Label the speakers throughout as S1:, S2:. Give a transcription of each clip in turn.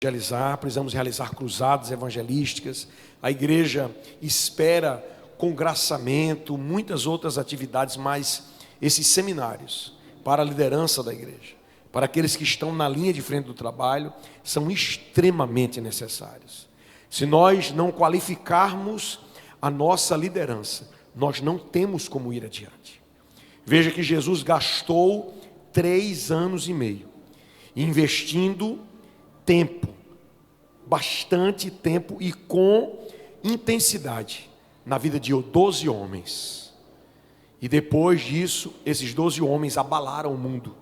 S1: precisamos realizar cruzadas evangelísticas. A igreja espera congraçamento, muitas outras atividades, mas esses seminários para a liderança da igreja, para aqueles que estão na linha de frente do trabalho, são extremamente necessários. Se nós não qualificarmos a nossa liderança, nós não temos como ir adiante. Veja que Jesus gastou 3 anos e meio investindo tempo, bastante tempo e com intensidade na vida de 12 homens. E depois disso, esses 12 homens abalaram o mundo.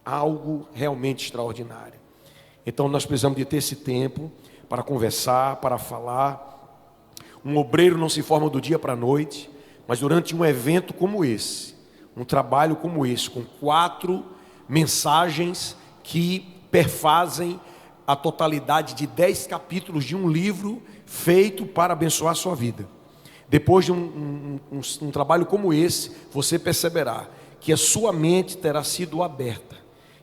S1: Algo realmente extraordinário. Então nós precisamos de ter esse tempo para conversar, para falar. Um obreiro não se forma do dia para a noite, mas durante um evento como esse, um trabalho como esse, com 4 mensagens que perfazem a totalidade de 10 capítulos de um livro feito para abençoar a sua vida. Depois de um trabalho como esse, você perceberá que a sua mente terá sido aberta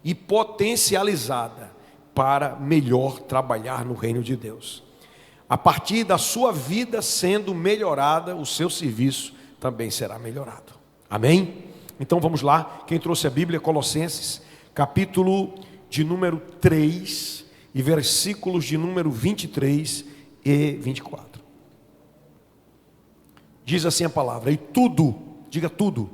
S1: e potencializada para melhor trabalhar no reino de Deus. A partir da sua vida sendo melhorada, o seu serviço também será melhorado. Amém? Então vamos lá, quem trouxe a Bíblia, Colossenses, capítulo de número 3 e versículos de número 23 e 24. Diz assim a palavra: e tudo, diga tudo,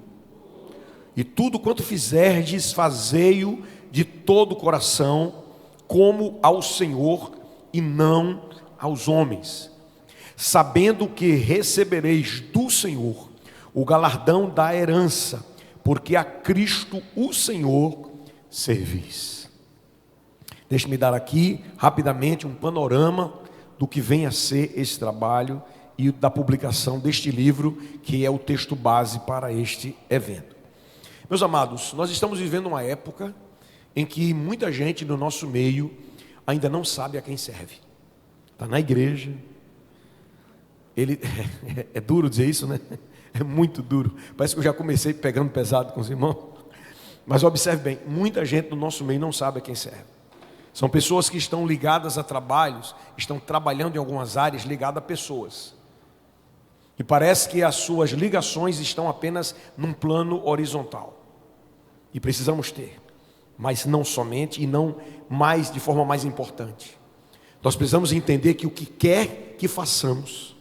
S1: e tudo quanto fizerdes, fazei-o de todo o coração, como ao Senhor e não aos homens, sabendo que recebereis do Senhor o galardão da herança, porque a Cristo o Senhor servis. Deixe-me dar aqui rapidamente um panorama do que vem a ser esse trabalho e da publicação deste livro, que é o texto base para este evento. Meus amados, nós estamos vivendo uma época em que muita gente no nosso meio ainda não sabe a quem serve. Está na igreja. É duro dizer isso, né? É muito duro. Parece que eu já comecei pegando pesado com os irmãos. Mas observe bem, muita gente no nosso meio não sabe a quem serve. São pessoas que estão ligadas a trabalhos, estão trabalhando em algumas áreas ligadas a pessoas. E parece que as suas ligações estão apenas num plano horizontal. E precisamos ter, mas não somente e não mais de forma mais importante. Nós precisamos entender que o que quer que façamos,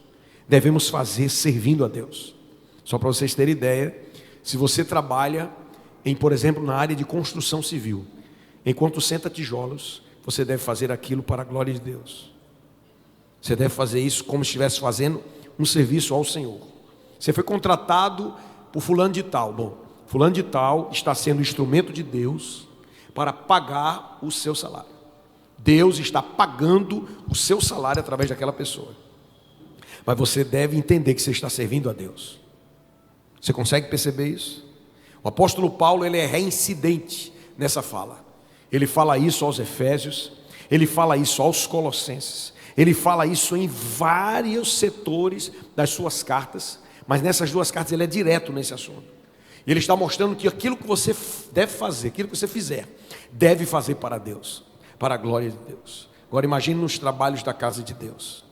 S1: devemos fazer servindo a Deus. Só para vocês terem ideia, se você trabalha por exemplo, na área de construção civil, enquanto senta tijolos, você deve fazer aquilo para a glória de Deus. Você deve fazer isso como se estivesse fazendo um serviço ao Senhor. Você foi contratado por fulano de tal. Bom, fulano de tal está sendo instrumento de Deus para pagar o seu salário. Deus está pagando o seu salário através daquela pessoa. Mas você deve entender que você está servindo a Deus. Você consegue perceber isso? O apóstolo Paulo, ele é reincidente nessa fala. Ele fala isso aos Efésios, ele fala isso aos Colossenses, ele fala isso em vários setores das suas cartas, mas nessas 2 cartas ele é direto nesse assunto. Ele está mostrando que aquilo que você deve fazer, aquilo que você fizer, deve fazer para Deus, para a glória de Deus. Agora imagine nos trabalhos da casa de Deus.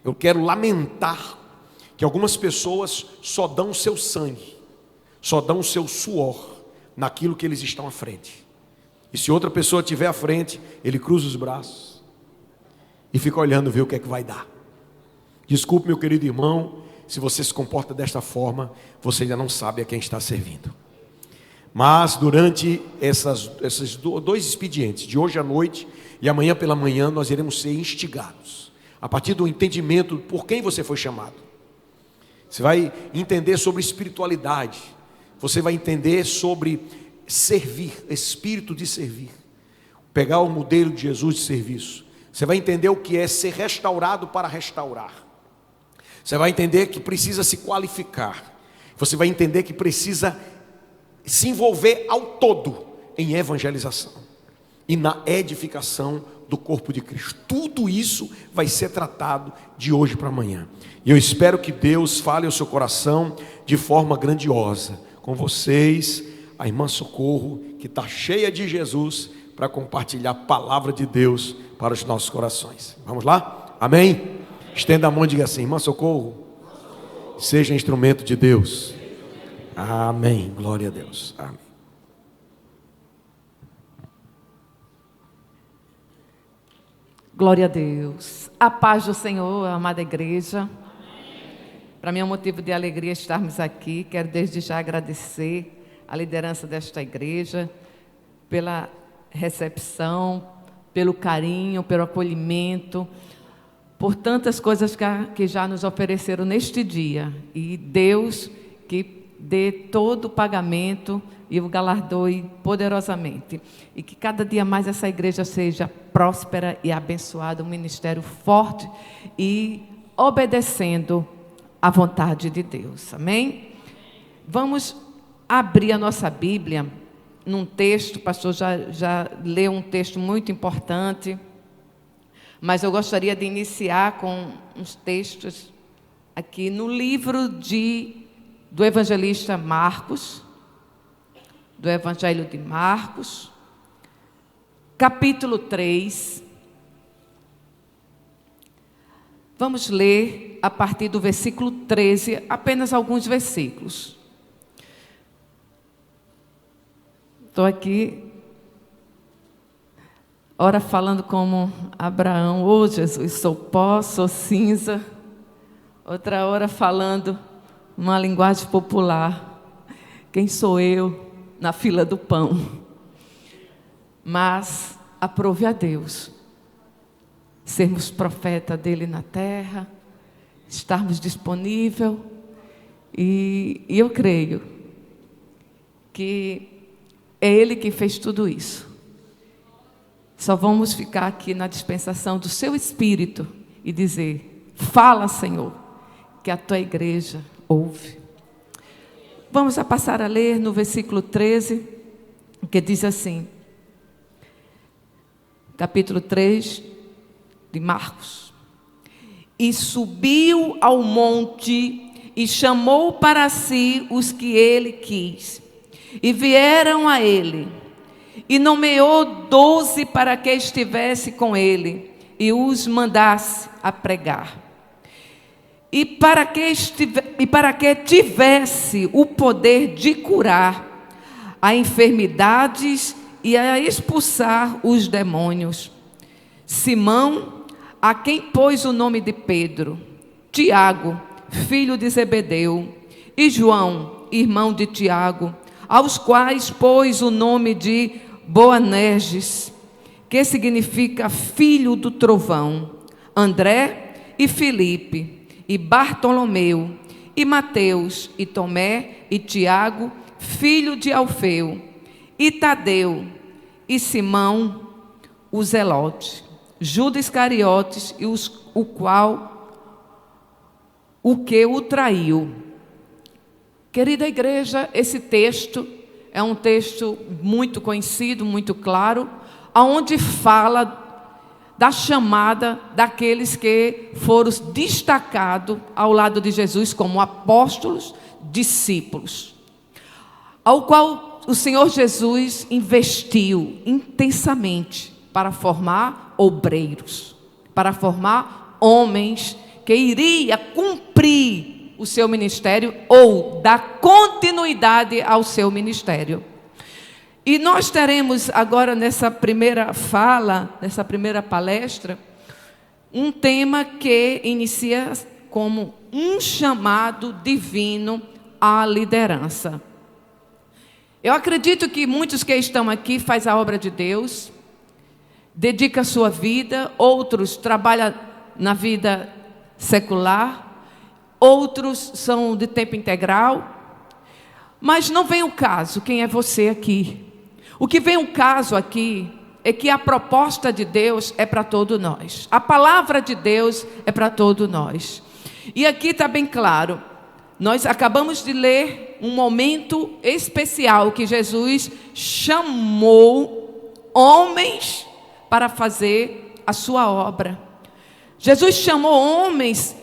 S1: Eu quero lamentar que algumas pessoas só dão o seu sangue, só dão o seu suor naquilo que eles estão à frente. E se outra pessoa estiver à frente, ele cruza os braços e fica olhando ver o que é que vai dar. Desculpe, meu querido irmão, se você se comporta desta forma, você ainda não sabe a quem está servindo. Mas durante esses 2 expedientes, de hoje à noite e amanhã pela manhã, nós iremos ser instigados, a partir do entendimento por quem você foi chamado. Você vai entender sobre espiritualidade, você vai entender sobre servir, espírito de servir, pegar o modelo de Jesus de serviço. Você vai entender o que é ser restaurado para restaurar. Você vai entender que precisa se qualificar. Você vai entender que precisa se envolver ao todo em evangelização e na edificação do corpo de Cristo. Tudo isso vai ser tratado de hoje para amanhã. E eu espero que Deus fale ao seu coração de forma grandiosa. Com vocês, a irmã Socorro, que está cheia de Jesus, para compartilhar a palavra de Deus para os nossos corações. Vamos lá? Amém? Estenda a mão e diga assim: irmã Socorro, seja instrumento de Deus. Amém. Glória a Deus. Amém.
S2: Glória a Deus. A paz do Senhor, amada igreja. Para mim é um motivo de alegria estarmos aqui. Quero desde já agradecer a liderança desta igreja pela recepção, pelo carinho, pelo acolhimento, por tantas coisas que já nos ofereceram neste dia. E Deus que dê todo o pagamento e o galardoe poderosamente. E que cada dia mais essa igreja seja próspera e abençoada, um ministério forte e obedecendo à vontade de Deus. Amém? Vamos abrir a nossa Bíblia num texto. O pastor já leu um texto muito importante, mas eu gostaria de iniciar com uns textos aqui no livro do evangelista Marcos, do Evangelho de Marcos, capítulo 3. Vamos ler a partir do versículo 13, apenas alguns versículos. Estou aqui, ora falando como Abraão: ô Jesus, sou pó, sou cinza. Outra hora falando uma linguagem popular: quem sou eu na fila do pão? Mas aprove a Deus sermos profeta dele na terra, estarmos disponíveis, e eu creio que é Ele que fez tudo isso. Só vamos ficar aqui na dispensação do seu Espírito e dizer: fala, Senhor, que a tua igreja ouve. Vamos passar a ler no versículo 13, que diz assim, capítulo 3 de Marcos: e subiu ao monte e chamou para si os que ele quis, e vieram a ele, e nomeou 12 para que estivesse com ele, e os mandasse a pregar. E para que tivesse o poder de curar a enfermidades e a expulsar os demônios. Simão, a quem pôs o nome de Pedro, Tiago, filho de Zebedeu, e João, irmão de Tiago, aos quais pôs o nome de Boanerges, que significa filho do trovão, André e Filipe, e Bartolomeu, e Mateus, e Tomé, e Tiago, filho de Alfeu, e Tadeu, e Simão, o Zelote, Judas Iscariotes, e o que o traiu. Querida igreja, esse texto é um texto muito conhecido, muito claro, onde fala da chamada daqueles que foram destacados ao lado de Jesus como apóstolos, discípulos, ao qual o Senhor Jesus investiu intensamente para formar obreiros, para formar homens que iria cumprir o seu ministério ou dar continuidade ao seu ministério. E nós teremos agora nessa primeira fala, nessa primeira palestra, um tema que inicia como um chamado divino à liderança. Eu acredito que muitos que estão aqui fazem a obra de Deus, dedicam a sua vida, outros trabalham na vida secular, outros são de tempo integral, mas não vem o caso quem é você aqui. O que vem o caso aqui é que a proposta de Deus é para todos nós. A palavra de Deus é para todos nós. E aqui está bem claro. Nós acabamos de ler um momento especial que Jesus chamou homens para fazer a sua obra. Jesus chamou homens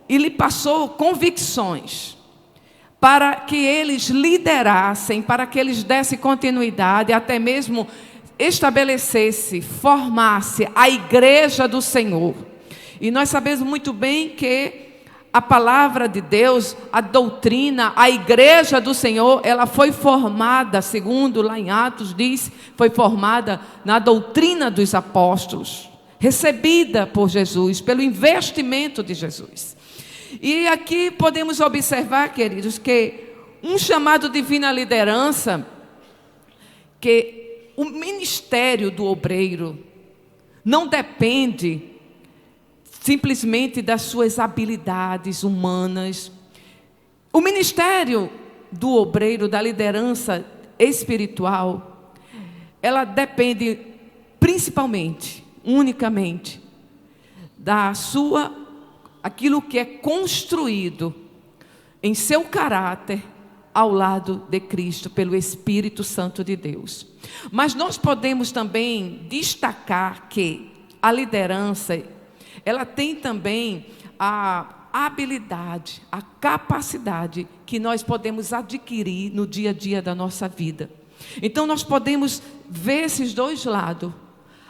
S2: e lhe passou convicções para que eles liderassem, para que eles dessem continuidade, até mesmo estabelecesse, formasse a igreja do Senhor. E nós sabemos muito bem que a palavra de Deus, a doutrina, a igreja do Senhor, ela foi formada, segundo lá em Atos diz, foi formada na doutrina dos apóstolos, recebida por Jesus, pelo investimento de Jesus. E aqui podemos observar, queridos, que um chamado divino à liderança, que o ministério do obreiro não depende simplesmente das suas habilidades humanas. O ministério do obreiro, da liderança espiritual, ela depende principalmente, unicamente, aquilo que é construído em seu caráter ao lado de Cristo, pelo Espírito Santo de Deus. Mas nós podemos também destacar que a liderança, ela tem também a habilidade, a capacidade que nós podemos adquirir no dia a dia da nossa vida. Então nós podemos ver esses dois lados.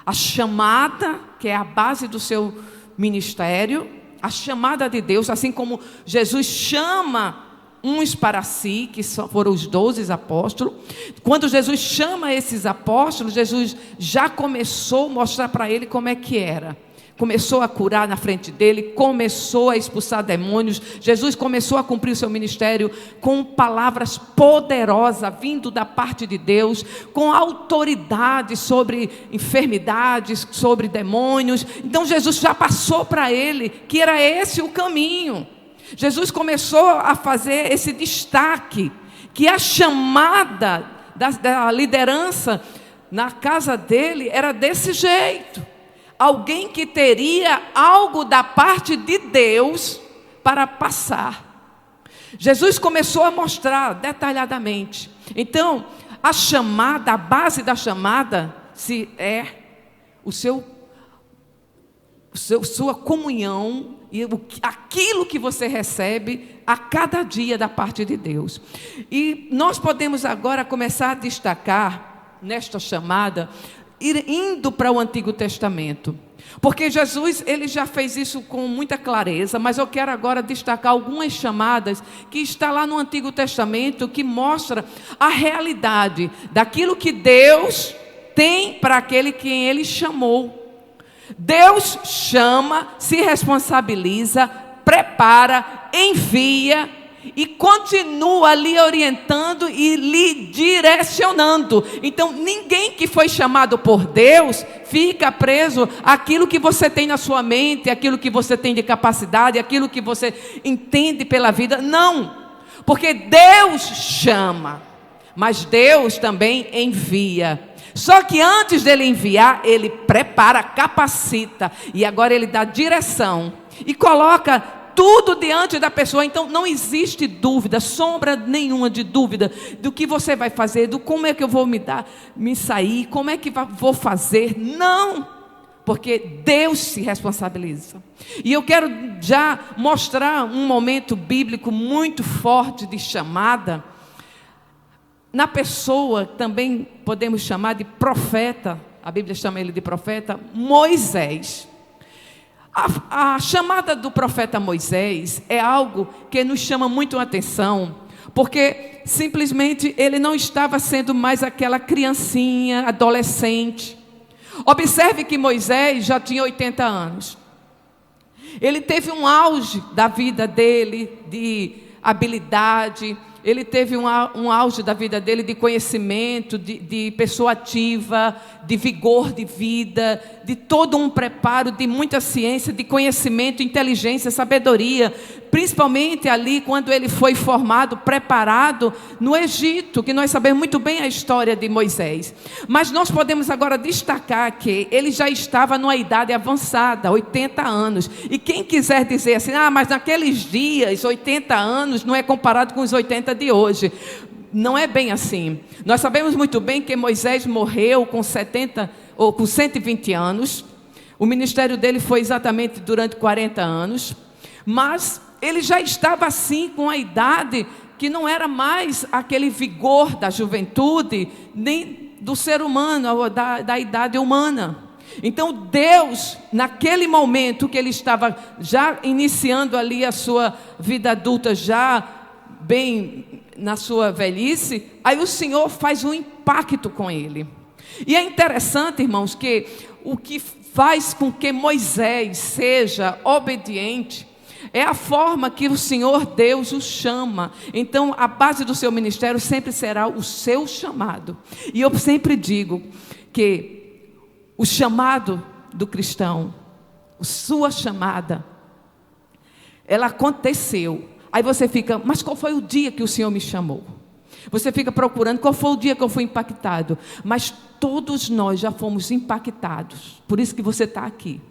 S2: A chamada, que é a base do seu ministério, a chamada de Deus, assim como Jesus chama uns para si, que foram os 12 apóstolos. Quando Jesus chama esses apóstolos, Jesus já começou a mostrar para ele como é que era. Começou a curar na frente dele, começou a expulsar demônios. Jesus começou a cumprir o seu ministério com palavras poderosas, vindo da parte de Deus, com autoridade sobre enfermidades, sobre demônios. Então Jesus já passou para ele que era esse o caminho. Jesus começou a fazer esse destaque, que a chamada da liderança na casa dele era desse jeito. Alguém que teria algo da parte de Deus para passar. Jesus começou a mostrar detalhadamente. Então, a chamada, a base da chamada, se é sua comunhão e aquilo que você recebe a cada dia da parte de Deus. E nós podemos agora começar a destacar nesta chamada, indo para o Antigo Testamento, porque Jesus ele já fez isso com muita clareza, mas eu quero agora destacar algumas chamadas que está lá no Antigo Testamento, que mostra a realidade daquilo que Deus tem para aquele que ele chamou. Deus chama, se responsabiliza, prepara, envia e continua lhe orientando e lhe direcionando. Então ninguém que foi chamado por Deus fica preso àquilo que você tem na sua mente, aquilo que você tem de capacidade, aquilo que você entende pela vida. Não, porque Deus chama, mas Deus também envia. Só que antes dele enviar, ele prepara, capacita, e agora ele dá direção e coloca tudo diante da pessoa. Então não existe dúvida, sombra nenhuma de dúvida do que você vai fazer, do como é que eu vou me sair, como é que vou fazer. Não, porque Deus se responsabiliza. E eu quero já mostrar um momento bíblico muito forte de chamada, na pessoa também podemos chamar de profeta, a Bíblia chama ele de profeta, Moisés. A chamada do profeta Moisés é algo que nos chama muito a atenção, porque simplesmente ele não estava sendo mais aquela criancinha, adolescente. Observe que Moisés já tinha 80 anos. Ele teve um auge da vida dele, de habilidade. Ele teve um auge da vida dele de conhecimento, de pessoa ativa, de vigor de vida, de todo um preparo, de muita ciência, de conhecimento, inteligência, sabedoria. Principalmente ali quando ele foi formado, preparado no Egito, que nós sabemos muito bem a história de Moisés. Mas nós podemos agora destacar que ele já estava numa idade avançada, 80 anos. E quem quiser dizer assim, mas naqueles dias, 80 anos não é comparado com os 80 de hoje. Não é bem assim. Nós sabemos muito bem que Moisés morreu com 70 ou com 120 anos. O ministério dele foi exatamente durante 40 anos. Mas ele já estava assim com a idade que não era mais aquele vigor da juventude, nem do ser humano, da idade humana. Então Deus, naquele momento que ele estava já iniciando ali a sua vida adulta, já bem na sua velhice, aí o Senhor faz um impacto com ele. E é interessante, irmãos, que o que faz com que Moisés seja obediente é a forma que o Senhor Deus o chama. Então a base do seu ministério sempre será o seu chamado. E eu sempre digo que o chamado do cristão, a sua chamada, ela aconteceu. Aí você fica, mas qual foi o dia que o Senhor me chamou? Você fica procurando qual foi o dia que eu fui impactado. Mas todos nós já fomos impactados. Por isso que você está aqui.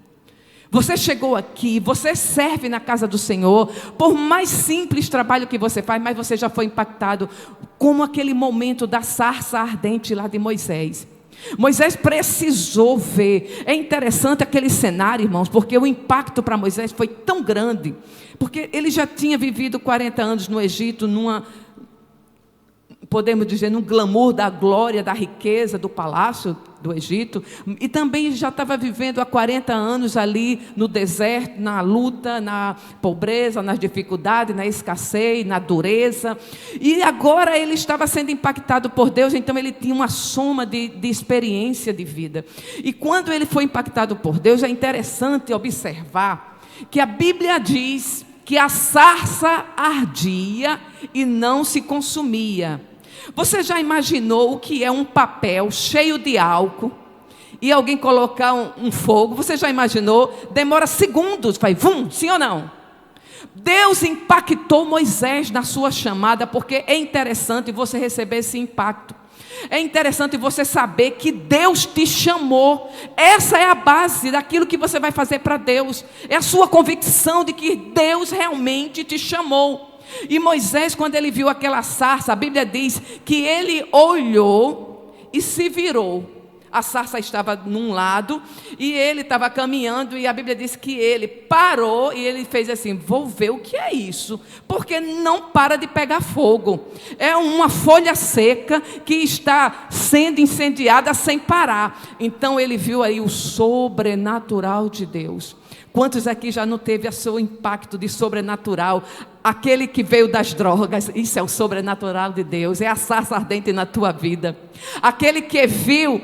S2: Você chegou aqui, você serve na casa do Senhor. Por mais simples trabalho que você faz, mas você já foi impactado. Como aquele momento da sarça ardente lá de Moisés. Moisés precisou ver. É interessante aquele cenário, irmãos, porque o impacto para Moisés foi tão grande, porque ele já tinha vivido 40 anos no Egito, podemos dizer, num glamour da glória, da riqueza, do palácio do Egito, e também já estava vivendo há 40 anos ali no deserto, na luta, na pobreza, nas dificuldades, na escassez, na dureza, e agora ele estava sendo impactado por Deus, então ele tinha uma soma de experiência de vida. E quando ele foi impactado por Deus, é interessante observar que a Bíblia diz que a sarça ardia e não se consumia. Você já imaginou o que é um papel cheio de álcool e alguém colocar um fogo? Você já imaginou? Demora segundos, vai vum, sim ou não? Deus impactou Moisés na sua chamada, porque é interessante você receber esse impacto. É interessante você saber que Deus te chamou. Essa é a base daquilo que você vai fazer para Deus. É a sua convicção de que Deus realmente te chamou. E Moisés, quando ele viu aquela sarça, a Bíblia diz que ele olhou e se virou. A sarça estava num lado e ele estava caminhando, e a Bíblia diz que ele parou e ele fez assim: vou ver o que é isso, porque não para de pegar fogo. É uma folha seca que está sendo incendiada sem parar. Então ele viu aí o sobrenatural de Deus. Quantos aqui já não teve o seu impacto de sobrenatural? Aquele que veio das drogas, isso é o sobrenatural de Deus, é a sarça ardente na tua vida. Aquele que viu,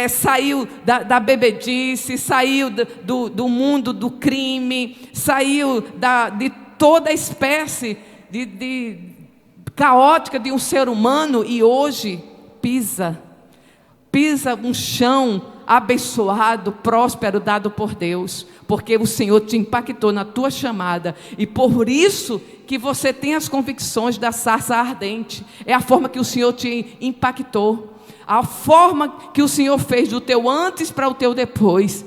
S2: saiu da bebedice, saiu do mundo do crime, saiu de toda espécie de caótica de um ser humano, e hoje pisa um chão abençoado, próspero, dado por Deus, porque o Senhor te impactou na tua chamada, e por isso que você tem as convicções da sarça ardente. É a forma que o Senhor te impactou, a forma que o Senhor fez do teu antes para o teu depois.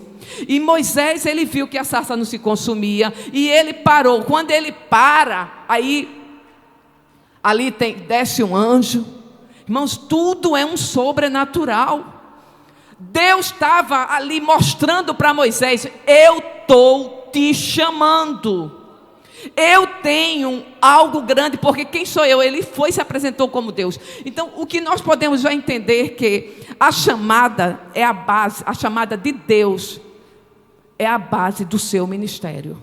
S2: E Moisés, ele viu que a sarça não se consumia, e ele parou. Quando ele para, aí ali desce um anjo. Irmãos, tudo é um sobrenatural. Deus estava ali mostrando para Moisés: eu estou te chamando, eu tenho algo grande, porque quem sou eu? Ele foi e se apresentou como Deus. Então o que nós podemos já entender, que a chamada é a base, a chamada de Deus é a base do seu ministério.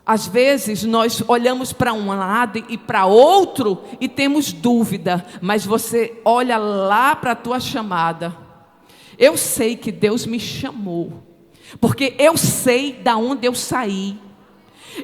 S2: Às vezes nós olhamos para um lado e para outro e temos dúvida, mas você olha lá para a tua chamada. Eu sei que Deus me chamou, porque eu sei de onde eu saí.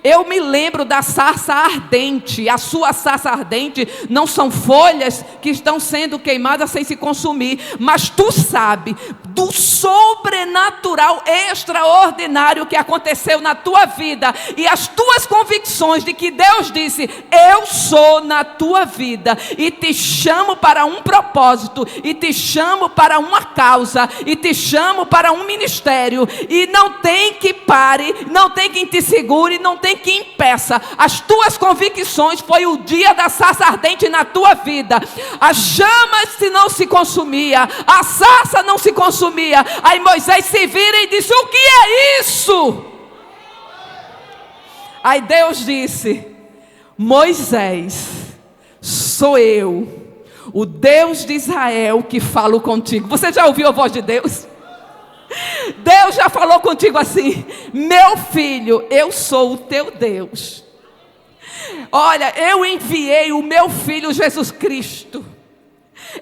S2: Eu me lembro da sarça ardente. A sua sarça ardente não são folhas que estão sendo queimadas sem se consumir, mas tu sabe do sobrenatural extraordinário que aconteceu na tua vida, e as tuas convicções de que Deus disse: eu sou na tua vida, e te chamo para um propósito, e te chamo para uma causa, e te chamo para um ministério, e não tem que pare, não tem quem te segure, não tem que impeça. As tuas convicções foi o dia da sarça ardente na tua vida. As chamas se não se consumia, a sarça não se consumia. Aí Moisés se vira e disse: o que é isso? Aí Deus disse: Moisés, sou eu, o Deus de Israel que fala contigo. Você já ouviu a voz de Deus? Deus já falou contigo assim: meu filho, eu sou o teu Deus. Olha, eu enviei o meu filho Jesus Cristo.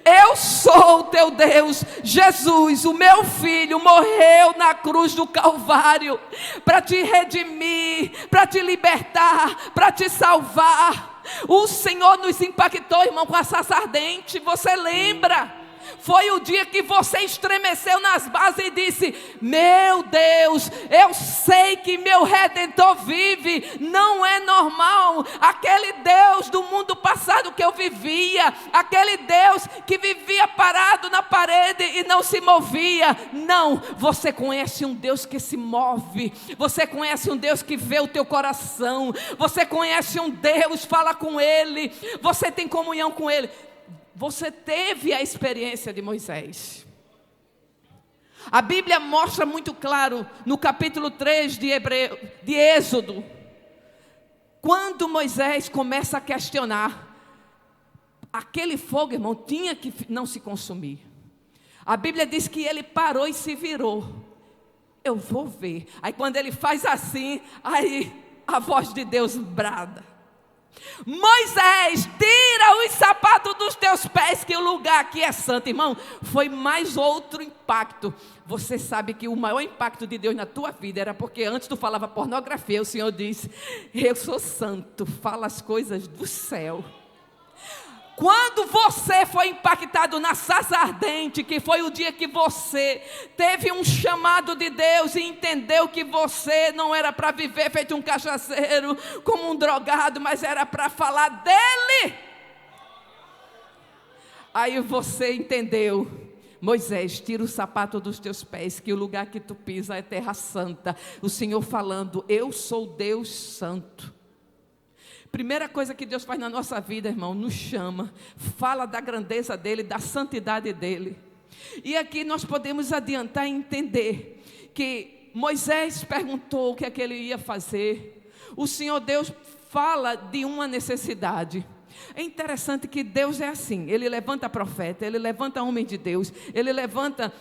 S2: Eu sou o teu Deus. Jesus, o meu filho, morreu na cruz do Calvário para te redimir, para te libertar, para te salvar. O Senhor nos impactou, irmão, com a sarça ardente. Você lembra? Foi o dia que você estremeceu nas bases e disse: meu Deus, eu sei que meu Redentor vive. Não é normal aquele Deus do mundo passado que eu vivia, aquele Deus que vivia parado na parede e não se movia. Não, você conhece um Deus que se move. Você conhece um Deus que vê o teu coração. Você conhece um Deus, fala com Ele. Você tem comunhão com Ele. Você teve a experiência de Moisés. A Bíblia mostra muito claro no capítulo 3 de Êxodo, quando Moisés começa a questionar, aquele fogo, irmão, tinha que não se consumir. A Bíblia diz que ele parou e se virou. Eu vou ver. Aí quando ele faz assim, aí a voz de Deus brada: Moisés, tira os sapatos dos teus pés, que o lugar aqui é santo. Irmão, foi mais outro impacto. Você sabe que o maior impacto de Deus na tua vida era porque antes tu falava pornografia, o Senhor disse: eu sou santo, fala as coisas do céu. Quando você foi impactado na sarça ardente, que foi o dia que você teve um chamado de Deus e entendeu que você não era para viver feito um cachaceiro, como um drogado, mas era para falar dele. Aí você entendeu: Moisés, tira o sapato dos teus pés, que o lugar que tu pisa é terra santa. O Senhor falando: eu sou Deus santo. Primeira coisa que Deus faz na nossa vida, irmão, nos chama, fala da grandeza dEle, da santidade dEle. E aqui nós podemos adiantar e entender que Moisés perguntou o que é que ele ia fazer. O Senhor Deus fala de uma necessidade. É interessante que Deus é assim: Ele levanta profeta, Ele levanta homem de Deus, Ele levanta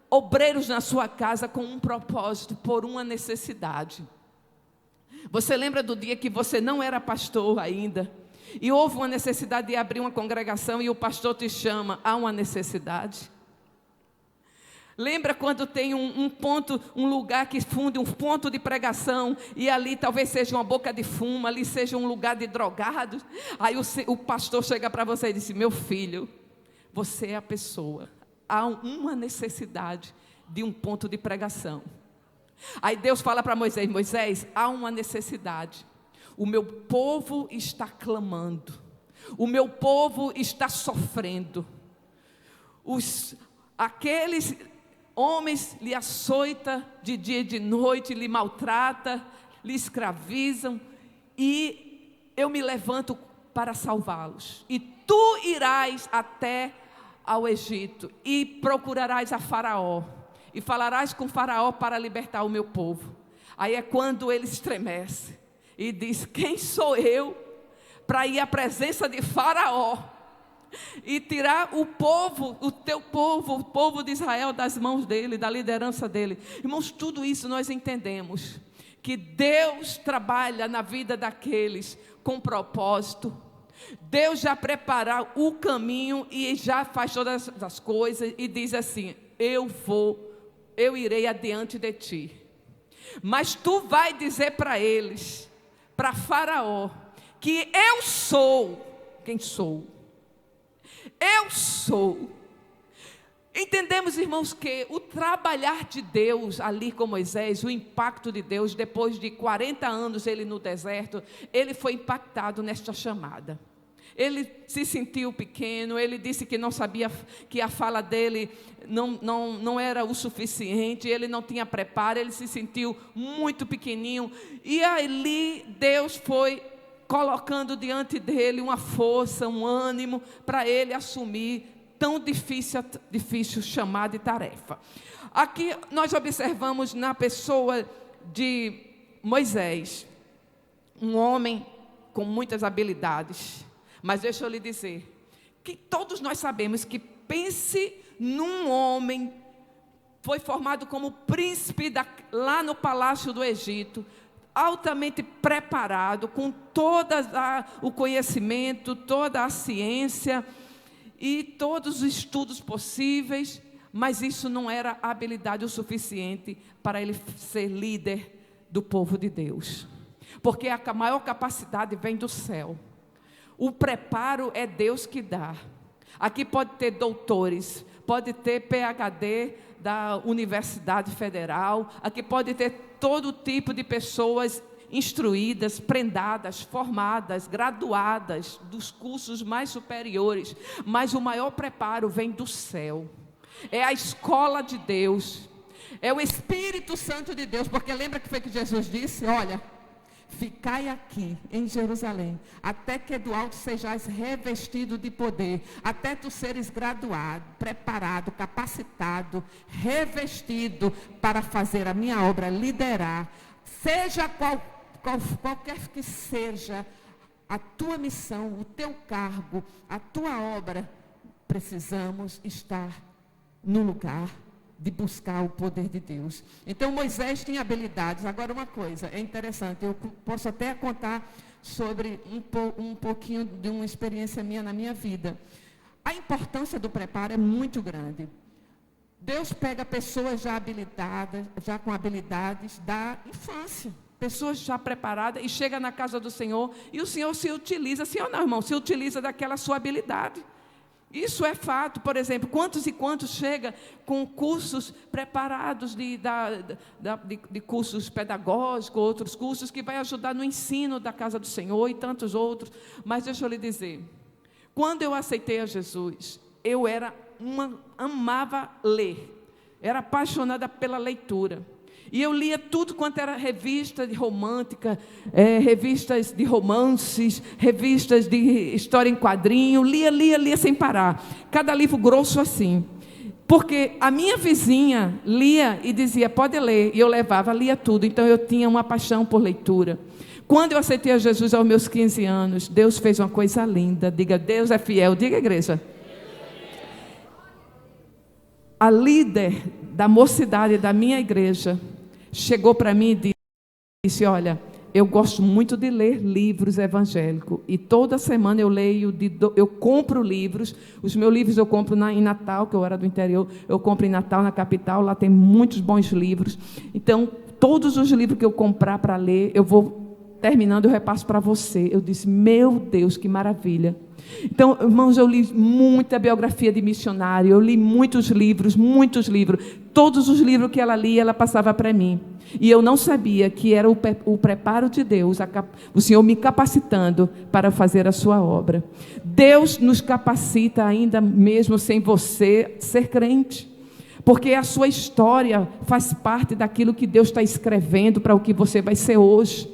S2: obreiros na sua casa com um propósito, por uma necessidade. Você lembra do dia que você não era pastor ainda e houve uma necessidade de abrir uma congregação e o pastor te chama? Há uma necessidade. Lembra quando tem um ponto, um lugar que funde, um ponto de pregação, e ali talvez seja uma boca de fumo, ali seja um lugar de drogados? Aí o pastor chega para você e diz: meu filho, você é a pessoa. Há uma necessidade de um ponto de pregação. Aí Deus fala para Moisés: Moisés, há uma necessidade. O meu povo está clamando. O meu povo está sofrendo. Aqueles homens lhe açoitam de dia e de noite, lhe maltratam, lhe escravizam. E eu me levanto para salvá-los. E tu irás até ao Egito e procurarás a Faraó. E falarás com Faraó para libertar o meu povo. Aí é quando ele estremece e diz: quem sou eu para ir à presença de Faraó e tirar o povo, o teu povo, o povo de Israel das mãos dele, da liderança dele? Irmãos, tudo isso nós entendemos, que Deus trabalha na vida daqueles com propósito. Deus já prepara o caminho e já faz todas as coisas e diz assim: eu irei adiante de ti, mas tu vai dizer para eles, para Faraó, que eu sou quem sou. Eu sou. Entendemos, irmãos, que o trabalhar de Deus ali com Moisés, o impacto de Deus, depois de 40 anos ele no deserto, ele foi impactado nesta chamada. Ele se sentiu pequeno, ele disse que não sabia, que a fala dele não era o suficiente, ele não tinha preparo, ele se sentiu muito pequenininho. E ali Deus foi colocando diante dele uma força, um ânimo para ele assumir tão difícil chamada e tarefa. Aqui nós observamos na pessoa de Moisés, um homem com muitas habilidades. Mas deixa eu lhe dizer que todos nós sabemos que pense num homem, foi formado como príncipe lá no palácio do Egito, altamente preparado, com todo o conhecimento, toda a ciência e todos os estudos possíveis, mas isso não era habilidade o suficiente para ele ser líder do povo de Deus, porque a maior capacidade vem do céu. O preparo é Deus que dá. Aqui pode ter doutores, pode ter PhD da Universidade Federal, aqui pode ter todo tipo de pessoas instruídas, prendadas, formadas, graduadas dos cursos mais superiores, mas o maior preparo vem do céu. É a escola de Deus, é o Espírito Santo de Deus, porque lembra que foi que Jesus disse? Olha, ficai aqui em Jerusalém, até que do alto sejais revestido de poder, até tu seres graduado, preparado, capacitado, revestido para fazer a minha obra, liderar, seja qualquer que seja a tua missão, o teu cargo, a tua obra, precisamos estar no lugar de buscar o poder de Deus. Então Moisés tinha habilidades. Agora uma coisa, é interessante, eu posso até contar sobre um pouquinho de uma experiência minha na minha vida. A importância do preparo é muito grande. Deus pega pessoas já habilitadas, já com habilidades da infância, pessoas já preparadas, e chega na casa do Senhor, e o Senhor se utiliza, sim ou não, irmão? Se utiliza daquela sua habilidade. Isso é fato. Por exemplo, quantos e quantos chegam com cursos preparados de cursos pedagógicos, outros cursos que vai ajudar no ensino da casa do Senhor e tantos outros. Mas deixa eu lhe dizer, quando eu aceitei a Jesus, eu amava ler, era apaixonada pela leitura. E eu lia tudo quanto era revista de romântica, revistas de romances, revistas de história em quadrinho, lia sem parar. Cada livro grosso assim. Porque a minha vizinha lia e dizia, pode ler, e eu levava, lia tudo. Então eu tinha uma paixão por leitura. Quando eu aceitei a Jesus aos meus 15 anos, Deus fez uma coisa linda. Diga, Deus é fiel. Diga, igreja. A líder da mocidade da minha igreja chegou para mim e disse, olha, eu gosto muito de ler livros evangélicos, e toda semana eu leio, eu compro livros, os meus livros eu compro em Natal, que eu era do interior, eu compro em Natal, na capital, lá tem muitos bons livros. Então, todos os livros que eu comprar para ler, eu vou terminando, eu repasso para você. Eu disse, meu Deus, que maravilha. Então, irmãos, eu li muita biografia de missionário, eu li muitos livros, todos os livros que ela lia, ela passava para mim, e eu não sabia que era o preparo de Deus, o Senhor me capacitando para fazer a sua obra. Deus nos capacita ainda mesmo sem você ser crente, porque a sua história faz parte daquilo que Deus está escrevendo para o que você vai ser hoje.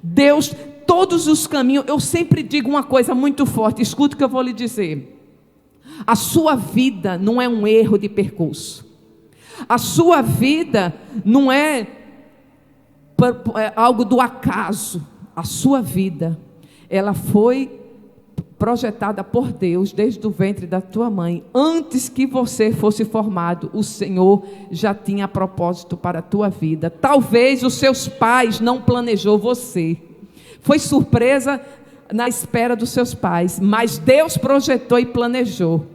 S2: Deus, todos os caminhos, eu sempre digo uma coisa muito forte, escuta o que eu vou lhe dizer. A sua vida não é um erro de percurso. A sua vida não é algo do acaso. A sua vida, ela foi projetada por Deus desde o ventre da tua mãe. Antes que você fosse formado, o Senhor já tinha propósito para a tua vida. Talvez os seus pais não planejou você. Foi surpresa na espera dos seus pais, mas Deus projetou e planejou.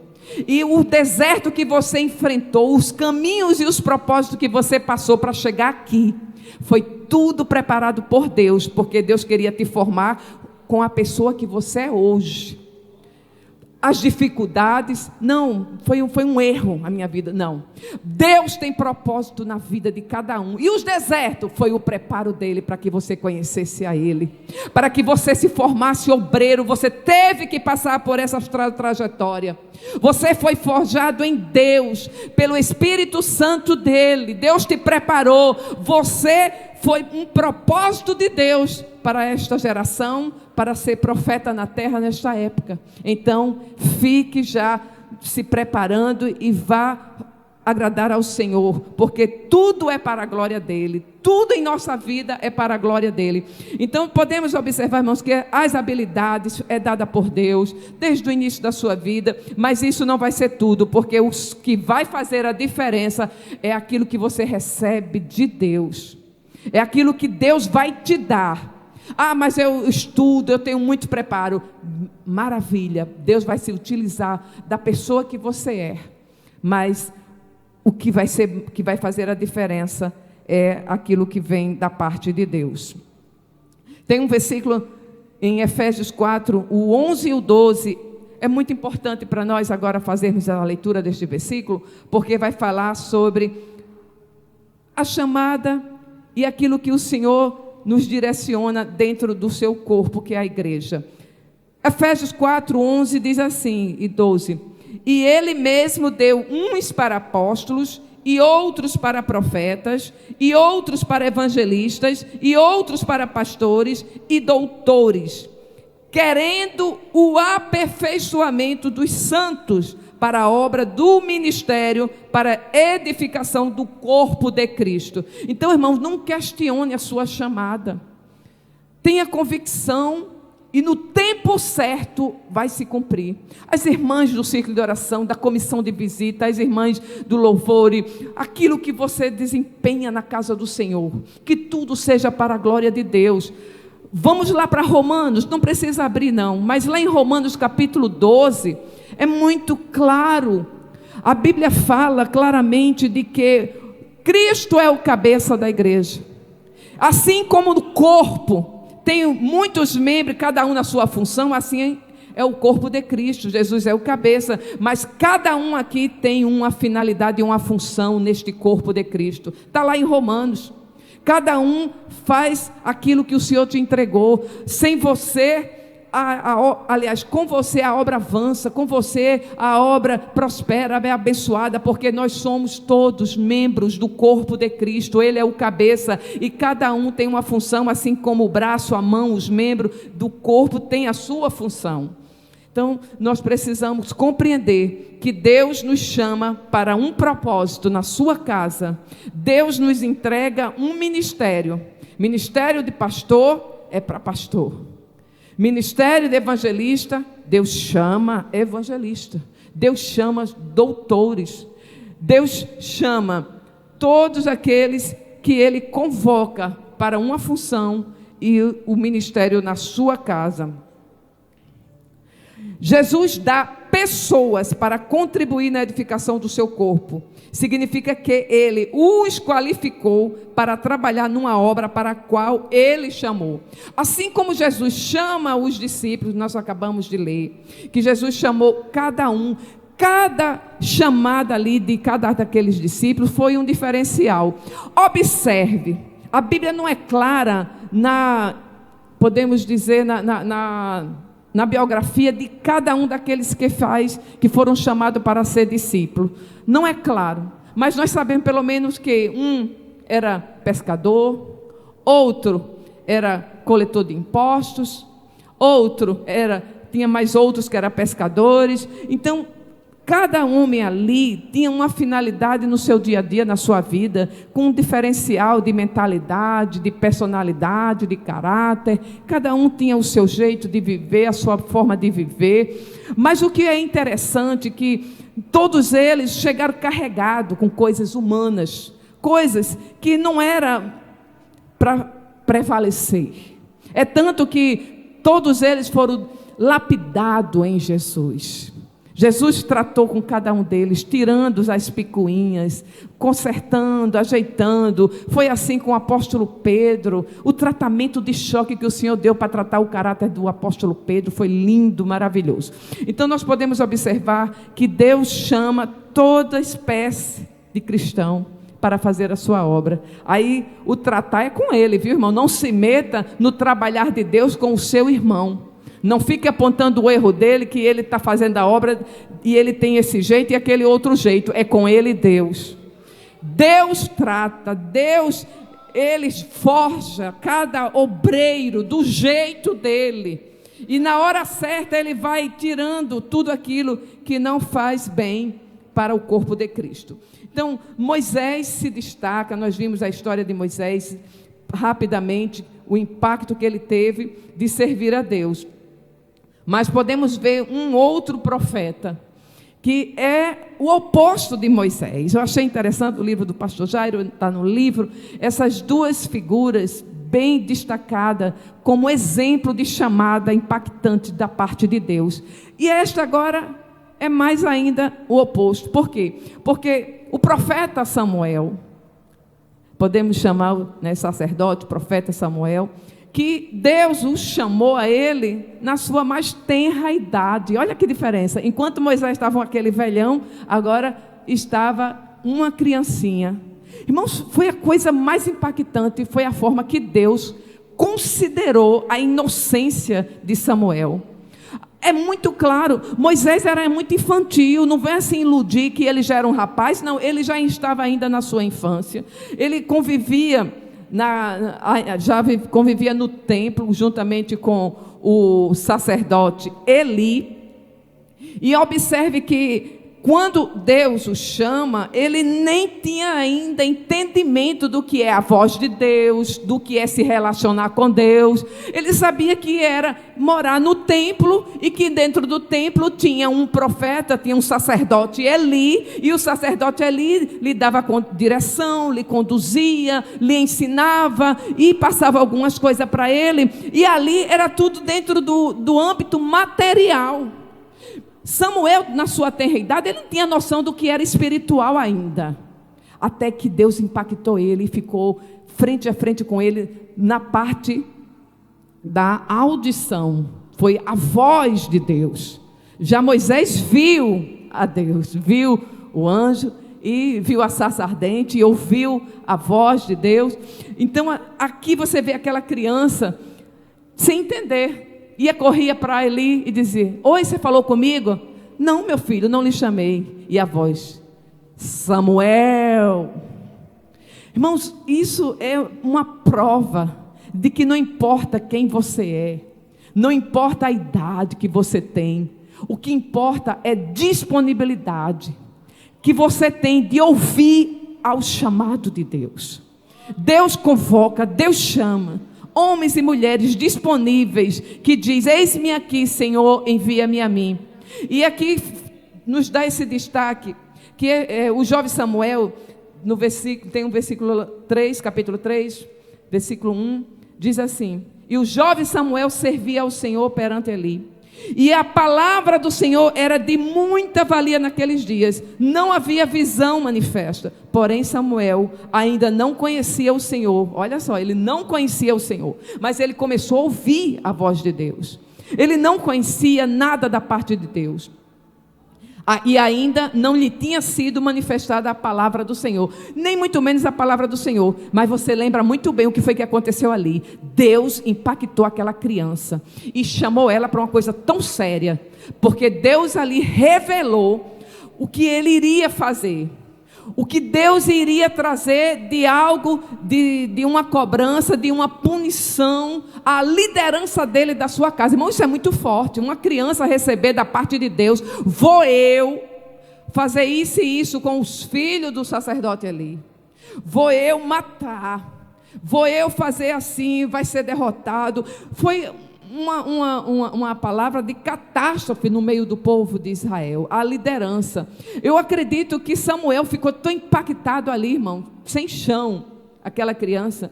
S2: E o deserto que você enfrentou, os caminhos e os propósitos que você passou para chegar aqui, foi tudo preparado por Deus, porque Deus queria te formar com a pessoa que você é hoje. As dificuldades, não, foi um erro a minha vida, não. Deus tem propósito na vida de cada um. E os desertos foi o preparo dele para que você conhecesse a ele. Para que você se formasse obreiro, você teve que passar por essa trajetória. Você foi forjado em Deus, pelo Espírito Santo dele. Deus te preparou. Você foi um propósito de Deus para esta geração, para ser profeta na terra nesta época. Então, fique já se preparando e vá agradar ao Senhor, porque tudo é para a glória dEle, tudo em nossa vida é para a glória dEle. Então podemos observar, irmãos, que as habilidades é dada por Deus, desde o início da sua vida, mas isso não vai ser tudo, porque o que vai fazer a diferença é aquilo que você recebe de Deus, é aquilo que Deus vai te dar. Ah, mas eu estudo, eu tenho muito preparo. Maravilha, Deus vai se utilizar da pessoa que você é, mas o que vai fazer a diferença é aquilo que vem da parte de Deus. Tem um versículo em Efésios 4, o 11 e o 12, é muito importante para nós agora fazermos a leitura deste versículo, porque vai falar sobre a chamada e aquilo que o Senhor nos direciona dentro do seu corpo, que é a igreja. Efésios 4, 11 diz assim, e 12: e Ele mesmo deu uns para apóstolos, e outros para profetas, e outros para evangelistas, e outros para pastores e doutores, querendo o aperfeiçoamento dos santos para a obra do ministério, para a edificação do corpo de Cristo. Então, irmãos, não questione a sua chamada. Tenha convicção e no tempo certo vai se cumprir. As irmãs do círculo de oração, da comissão de visita, as irmãs do louvor, aquilo que você desempenha na casa do Senhor, que tudo seja para a glória de Deus. Vamos lá para Romanos, não precisa abrir não, mas lá em Romanos capítulo 12, é muito claro, a Bíblia fala claramente de que Cristo é o cabeça da igreja, assim como no corpo tem muitos membros, cada um na sua função, assim é o corpo de Cristo, Jesus é o cabeça, mas cada um aqui tem uma finalidade e uma função neste corpo de Cristo, está lá em Romanos. Cada um faz aquilo que o Senhor te entregou. Sem você, aliás, com você a obra avança, com você a obra prospera, é abençoada, porque nós somos todos membros do corpo de Cristo. Ele é o cabeça e cada um tem uma função, assim como o braço, a mão, os membros do corpo têm a sua função. Então, nós precisamos compreender que Deus nos chama para um propósito na sua casa. Deus nos entrega um ministério. Ministério de pastor é para pastor. Ministério de evangelista, Deus chama evangelista. Deus chama doutores. Deus chama todos aqueles que Ele convoca para uma função e o ministério na sua casa. Jesus dá pessoas para contribuir na edificação do seu corpo. Significa que Ele os qualificou para trabalhar numa obra para a qual Ele chamou. Assim como Jesus chama os discípulos, nós acabamos de ler, que Jesus chamou cada um, cada chamada ali de cada daqueles discípulos foi um diferencial. Observe, a Bíblia não é clara podemos dizer, na biografia de cada um daqueles que foram chamados para ser discípulo. Não é claro, mas nós sabemos pelo menos que um era pescador, outro era coletor de impostos, tinha mais outros que eram pescadores. Então, cada homem ali tinha uma finalidade no seu dia a dia, na sua vida, com um diferencial de mentalidade, de personalidade, de caráter. Cada um tinha o seu jeito de viver, a sua forma de viver. Mas o que é interessante é que todos eles chegaram carregados com coisas humanas, coisas que não era para prevalecer. É tanto que todos eles foram lapidados em Jesus. Jesus tratou com cada um deles, tirando as picuinhas, consertando, ajeitando. Foi assim com o apóstolo Pedro. O tratamento de choque que o Senhor deu para tratar o caráter do apóstolo Pedro foi lindo, maravilhoso. Então nós podemos observar que Deus chama toda espécie de cristão para fazer a sua obra. Aí o tratar é com ele, viu, irmão? Não se meta no trabalhar de Deus com o seu irmão. Não fique apontando o erro dele, que ele está fazendo a obra e ele tem esse jeito e aquele outro jeito. É com ele Deus. Deus trata, ele forja cada obreiro do jeito dele. E na hora certa ele vai tirando tudo aquilo que não faz bem para o corpo de Cristo. Então, Moisés se destaca, nós vimos a história de Moisés rapidamente, o impacto que ele teve de servir a Deus. Mas podemos ver um outro profeta, que é o oposto de Moisés. Eu achei interessante o livro do pastor Jairo, está no livro, essas duas figuras bem destacadas como exemplo de chamada impactante da parte de Deus. E esta agora é mais ainda o oposto. Por quê? Porque o profeta Samuel, podemos chamar, né, sacerdote, profeta Samuel, que Deus o chamou a ele na sua mais tenra idade. Olha que diferença. Enquanto Moisés estava aquele velhão, agora estava uma criancinha. Irmãos, foi a coisa mais impactante, foi a forma que Deus considerou a inocência de Samuel. É muito claro, Moisés era muito infantil, não vai assim iludir que ele já era um rapaz, não, ele já estava ainda na sua infância. Ele convivia convivia no templo juntamente com o sacerdote Eli. E observe que quando Deus o chama, ele nem tinha ainda entendimento do que é a voz de Deus, do que é se relacionar com Deus. Ele sabia que era morar no templo e que dentro do templo tinha um profeta, tinha um sacerdote Eli, e o sacerdote Eli lhe dava direção, lhe conduzia, lhe ensinava e passava algumas coisas para ele. E ali era tudo dentro do âmbito material. Samuel, na sua tenra idade, ele não tinha noção do que era espiritual ainda. Até que Deus impactou ele e ficou frente a frente com ele na parte da audição. Foi a voz de Deus. Já Moisés viu a Deus, viu o anjo e viu a sarça ardente e ouviu a voz de Deus. Então aqui você vê aquela criança sem entender. Corria para Eli e dizia: oi, você falou comigo? Não, meu filho, não lhe chamei. E a voz: Samuel. Irmãos, isso é uma prova de que não importa quem você é, não importa a idade que você tem, o que importa é disponibilidade que você tem de ouvir ao chamado de Deus. Deus convoca, Deus chama homens e mulheres disponíveis, que diz: eis-me aqui, Senhor, envia-me a mim. E aqui nos dá esse destaque, que o jovem Samuel, no versículo, tem um versículo 3, capítulo 3, versículo 1, diz assim: e o jovem Samuel servia ao Senhor perante Eli. E a palavra do Senhor era de muita valia naqueles dias. Não havia visão manifesta. Porém Samuel ainda não conhecia o Senhor. Olha só, ele não conhecia o Senhor, mas ele começou a ouvir a voz de Deus. Ele não conhecia nada da parte de Deus. E ainda não lhe tinha sido manifestada a palavra do Senhor, nem muito menos a palavra do Senhor. Mas você lembra muito bem o que foi que aconteceu ali. Deus impactou aquela criança e chamou ela para uma coisa tão séria, porque Deus ali revelou o que ele iria fazer, o que Deus iria trazer de algo, de uma cobrança, de uma punição, a liderança dele da sua casa. Irmão, isso é muito forte. Uma criança receber da parte de Deus: vou eu fazer isso e isso com os filhos do sacerdote Eli, vou eu matar, vou eu fazer assim, vai ser derrotado. Foi uma palavra de catástrofe no meio do povo de Israel, a liderança. Eu acredito que Samuel ficou tão impactado ali, irmão, sem chão, aquela criança.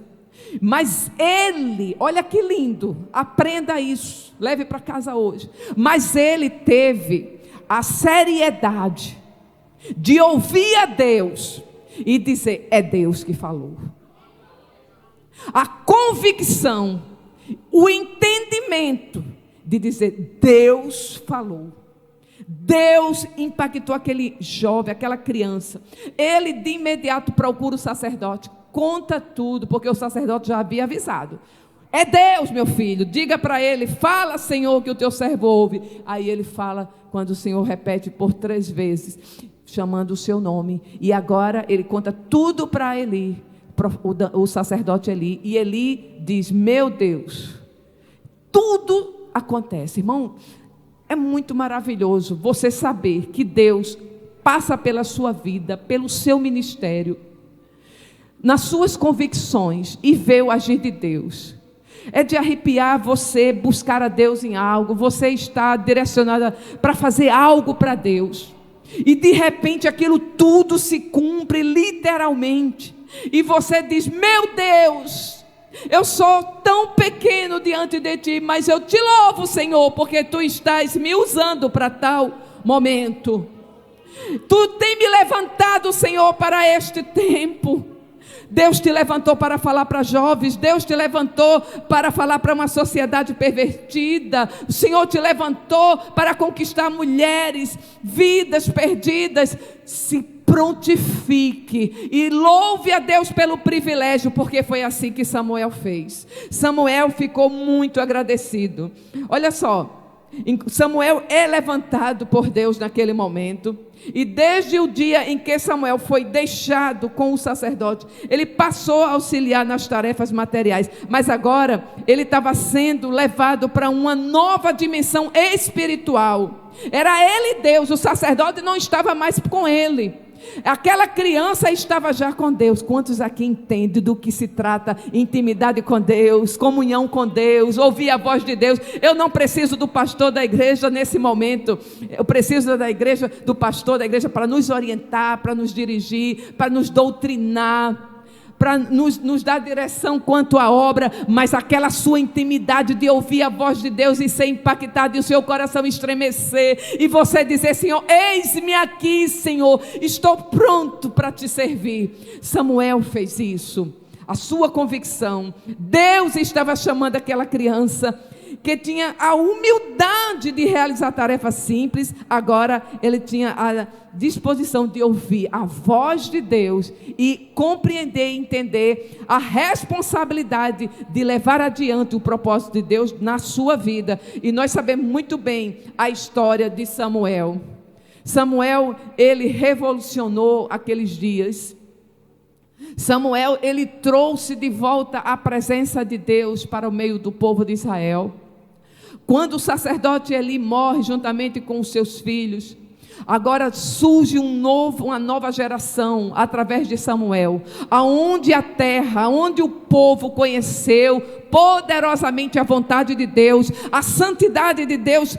S2: Mas ele, olha que lindo, aprenda isso, leve para casa hoje. Mas ele teve a seriedade de ouvir a Deus e dizer: é Deus que falou. A convicção, o entendimento de dizer: Deus falou. Deus impactou aquele jovem, aquela criança. Ele de imediato procura o sacerdote, conta tudo, porque o sacerdote já havia avisado: é Deus, meu filho, diga para ele, fala, Senhor, que o teu servo ouve. Aí ele fala, quando o Senhor repete por 3 vezes, chamando o seu nome. E agora ele conta tudo para Eli, o sacerdote Eli. E Eli diz: meu Deus, tudo acontece. Irmão, é muito maravilhoso você saber que Deus passa pela sua vida, pelo seu ministério, nas suas convicções, e vê o agir de Deus. É de arrepiar você buscar a Deus em algo, você está direcionada para fazer algo para Deus, e de repente aquilo tudo se cumpre literalmente, e você diz: meu Deus, eu sou tão pequeno diante de Ti, mas eu Te louvo, Senhor, porque Tu estás me usando para tal momento. Tu tem me levantado, Senhor, para este tempo. Deus te levantou para falar para jovens, Deus te levantou para falar para uma sociedade pervertida, o Senhor te levantou para conquistar mulheres, vidas perdidas. Se prontifique e louve a Deus pelo privilégio, porque foi assim que Samuel fez. Samuel ficou muito agradecido. Olha só, Samuel é levantado por Deus naquele momento, e desde o dia em que Samuel foi deixado com o sacerdote, ele passou a auxiliar nas tarefas materiais, mas agora ele estava sendo levado para uma nova dimensão espiritual. Era ele Deus, o sacerdote não estava mais com ele. Aquela criança estava já com Deus. Quantos aqui entendem do que se trata intimidade com Deus, comunhão com Deus, ouvir a voz de Deus? Eu não preciso do pastor da igreja nesse momento, eu preciso da igreja, do pastor da igreja, para nos orientar, para nos dirigir, para nos doutrinar, para nos dar direção quanto à obra. Mas aquela sua intimidade de ouvir a voz de Deus e ser impactado, e o seu coração estremecer, e você dizer: Senhor, eis-me aqui, Senhor, estou pronto para te servir. Samuel fez isso. A sua convicção, Deus estava chamando aquela criança que tinha a humildade de realizar tarefas simples. Agora ele tinha a disposição de ouvir a voz de Deus e compreender e entender a responsabilidade de levar adiante o propósito de Deus na sua vida. E nós sabemos muito bem a história de Samuel. Samuel, ele revolucionou aqueles dias. Samuel, ele trouxe de volta a presença de Deus para o meio do povo de Israel. Quando o sacerdote Eli morre juntamente com os seus filhos, agora surge uma nova geração através de Samuel, aonde a terra, onde o povo conheceu poderosamente a vontade de Deus, a santidade de Deus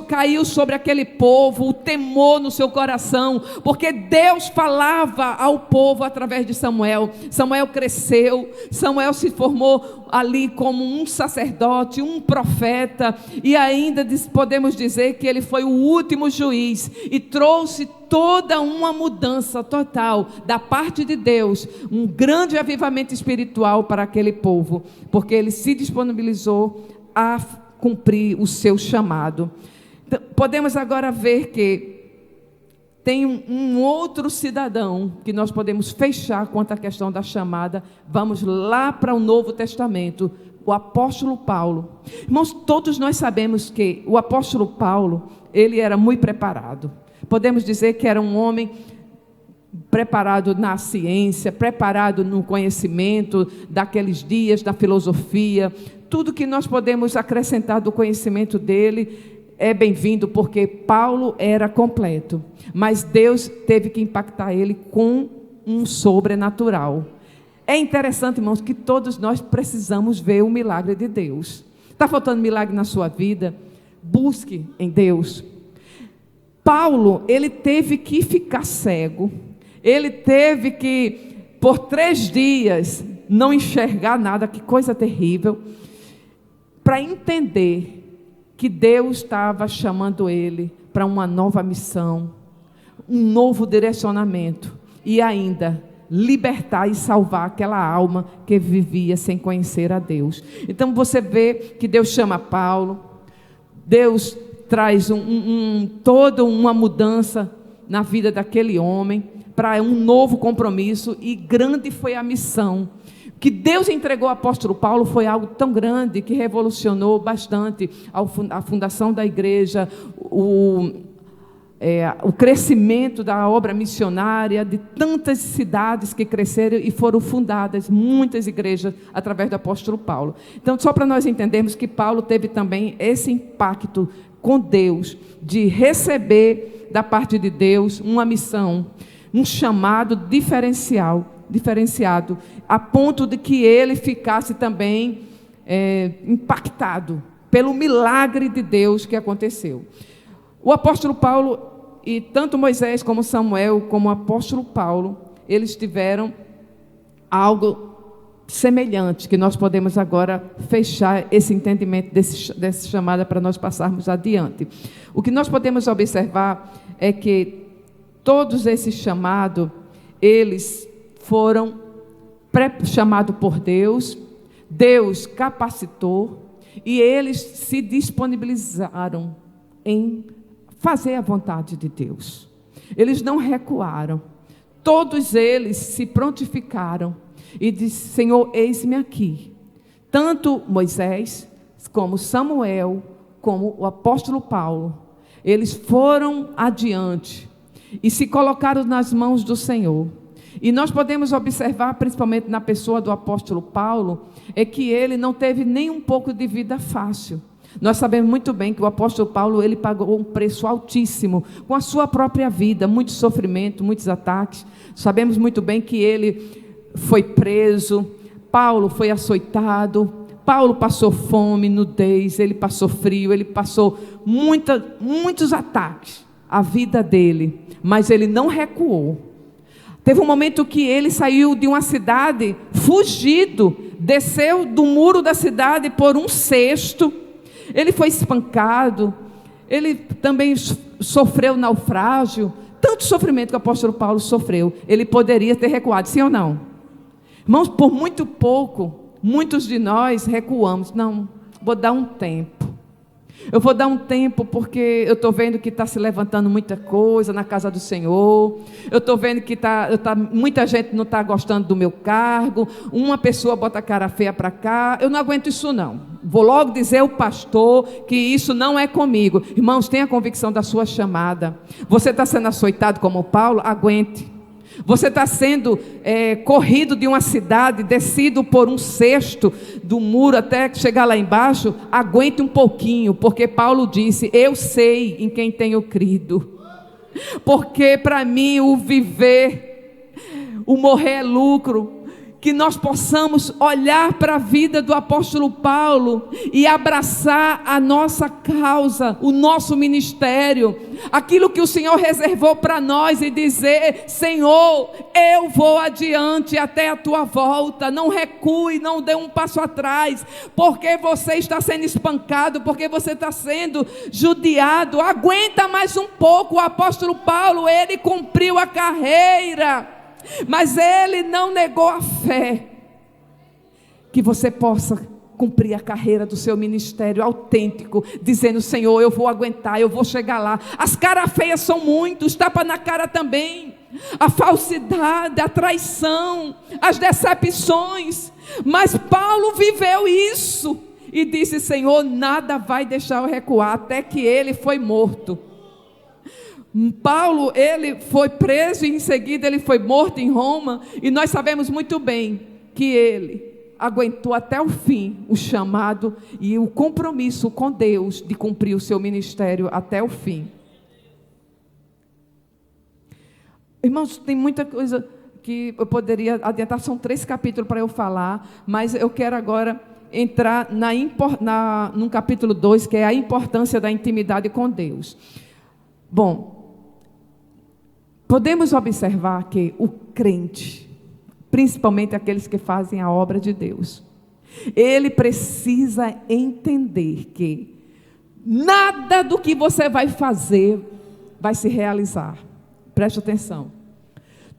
S2: caiu sobre aquele povo, o temor no seu coração, porque Deus falava ao povo através de Samuel. Samuel cresceu, Samuel se formou ali como um sacerdote, um profeta, e ainda podemos dizer que ele foi o último juiz, e trouxe toda uma mudança total da parte de Deus, um grande avivamento espiritual para aquele povo, porque ele se disponibilizou a cumprir o seu chamado. Então, podemos agora ver que tem um outro cidadão que nós podemos fechar quanto à questão da chamada. Vamos lá para o Novo Testamento, o apóstolo Paulo. Irmãos, todos nós sabemos que o apóstolo Paulo, ele era muito preparado. Podemos dizer que era um homem preparado na ciência, preparado no conhecimento daqueles dias, da filosofia. Tudo que nós podemos acrescentar do conhecimento dele é bem-vindo, porque Paulo era completo. Mas Deus teve que impactar ele com um sobrenatural. É interessante, irmãos, que todos nós precisamos ver o milagre de Deus. Está faltando milagre na sua vida? Busque em Deus. Paulo, ele teve que ficar cego, ele teve que, por 3 dias, não enxergar nada, que coisa terrível, para entender que Deus estava chamando ele para uma nova missão, um novo direcionamento, e ainda libertar e salvar aquela alma que vivia sem conhecer a Deus. Então você vê que Deus chama Paulo, Deus traz toda uma mudança na vida daquele homem, para um novo compromisso, e grande foi a missão que Deus entregou ao apóstolo Paulo. Foi algo tão grande que revolucionou bastante a fundação da igreja, o crescimento da obra missionária, de tantas cidades que cresceram e foram fundadas muitas igrejas através do apóstolo Paulo. Então, só para nós entendermos que Paulo teve também esse impacto com Deus, de receber da parte de Deus uma missão, um chamado diferenciado, a ponto de que ele ficasse também impactado pelo milagre de Deus que aconteceu. O apóstolo Paulo, e tanto Moisés como Samuel, como o apóstolo Paulo, eles tiveram algo semelhante, que nós podemos agora fechar esse entendimento dessa chamada para nós passarmos adiante. O que nós podemos observar é que todos esses chamados, eles foram chamados por Deus, Deus capacitou, e eles se disponibilizaram em fazer a vontade de Deus. Eles não recuaram. Todos eles se prontificaram e disse: Senhor, eis-me aqui. Tanto Moisés, como Samuel, como o apóstolo Paulo, eles foram adiante e se colocaram nas mãos do Senhor. E nós podemos observar, principalmente na pessoa do apóstolo Paulo, é que ele não teve nem um pouco de vida fácil. Nós sabemos muito bem que o apóstolo Paulo, ele pagou um preço altíssimo com a sua própria vida, muito sofrimento, muitos ataques. Sabemos muito bem que ele foi preso, Paulo foi açoitado, Paulo passou fome, nudez, ele passou frio, ele passou muitos ataques à vida dele, mas ele não recuou. Teve um momento que ele saiu de uma cidade fugido, desceu do muro da cidade por um cesto, ele foi espancado, ele também sofreu naufrágio, tanto sofrimento que o apóstolo Paulo sofreu. Ele poderia ter recuado, sim ou não? Irmãos, por muito pouco, muitos de nós recuamos. Não, vou dar um tempo. Eu vou dar um tempo porque eu estou vendo que está se levantando muita coisa na casa do Senhor. Eu estou vendo que muita gente não está gostando do meu cargo. Uma pessoa bota a cara feia para cá. Eu não aguento isso não. Vou logo dizer ao pastor que isso não é comigo. Irmãos, tenha convicção da sua chamada. Você está sendo açoitado como Paulo? Aguente. Você está sendo corrido de uma cidade, descido por um cesto do muro até chegar lá embaixo, aguente um pouquinho, porque Paulo disse: eu sei em quem tenho crido, porque para mim o viver, o morrer é lucro. Que nós possamos olhar para a vida do apóstolo Paulo e abraçar a nossa causa, o nosso ministério, aquilo que o Senhor reservou para nós, e dizer: Senhor, eu vou adiante até a tua volta, não recue, não dê um passo atrás, porque você está sendo espancado, porque você está sendo judiado, aguenta mais um pouco. O apóstolo Paulo, ele cumpriu a carreira, mas ele não negou a fé. Que você possa cumprir a carreira do seu ministério autêntico, dizendo: Senhor, eu vou aguentar, eu vou chegar lá. As caras feias são muitos, tapa na cara também, a falsidade, a traição, as decepções, mas Paulo viveu isso e disse: Senhor, nada vai deixar eu recuar, até que ele foi morto. Paulo, ele foi preso e em seguida ele foi morto em Roma, e nós sabemos muito bem que ele aguentou até o fim o chamado e o compromisso com Deus de cumprir o seu ministério até o fim. Irmãos, tem muita coisa que eu poderia adiantar, são 3 capítulos para eu falar, mas eu quero agora entrar no capítulo 2, que é a importância da intimidade com Deus. Bom, podemos observar que o crente, principalmente aqueles que fazem a obra de Deus, ele precisa entender que nada do que você vai fazer vai se realizar. Preste atenção.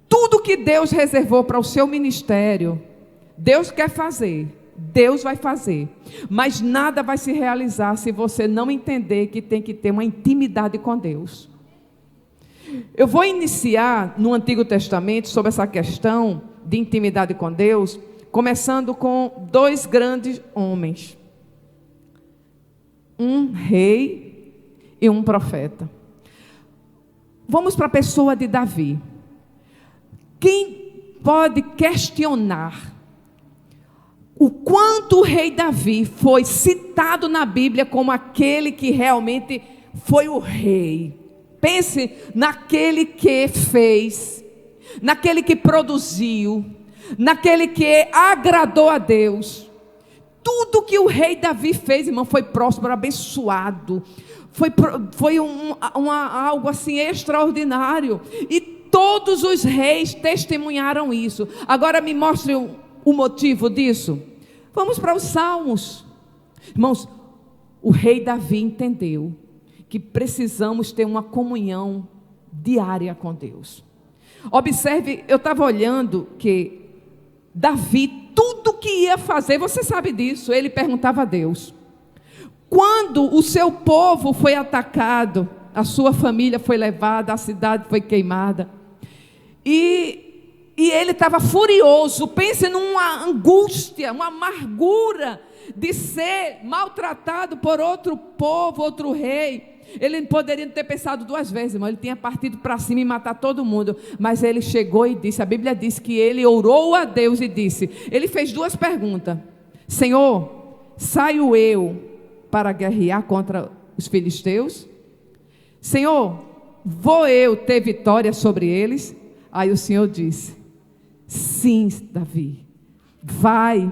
S2: Tudo que Deus reservou para o seu ministério, Deus quer fazer, Deus vai fazer, mas nada vai se realizar se você não entender que tem que ter uma intimidade com Deus. Eu vou iniciar no Antigo Testamento sobre essa questão de intimidade com Deus, começando com 2 grandes homens, um rei e um profeta. Vamos para a pessoa de Davi. Quem pode questionar o quanto o rei Davi foi citado na Bíblia como aquele que realmente foi o rei. Pense naquele que fez, naquele que produziu, naquele que agradou a Deus. Tudo que o rei Davi fez, irmão, foi próspero, abençoado. Foi algo assim extraordinário. E todos os reis testemunharam isso. Agora me mostre o motivo disso. Vamos para os Salmos. Irmãos, o rei Davi entendeu que precisamos ter uma comunhão diária com Deus. Observe, eu estava olhando que Davi, tudo que ia fazer, você sabe disso, ele perguntava a Deus. Quando o seu povo foi atacado, a sua família foi levada, a cidade foi queimada, e ele estava furioso. Pense numa angústia, uma amargura de ser maltratado por outro povo, outro rei. Ele poderia ter pensado duas vezes, irmão. Ele tinha partido para cima e matar todo mundo. Mas ele chegou e disse, a Bíblia diz que ele orou a Deus e disse, ele fez duas perguntas. Senhor, saio eu para guerrear contra os filisteus? Senhor, vou eu ter vitória sobre eles? Aí o Senhor disse, sim, Davi, vai,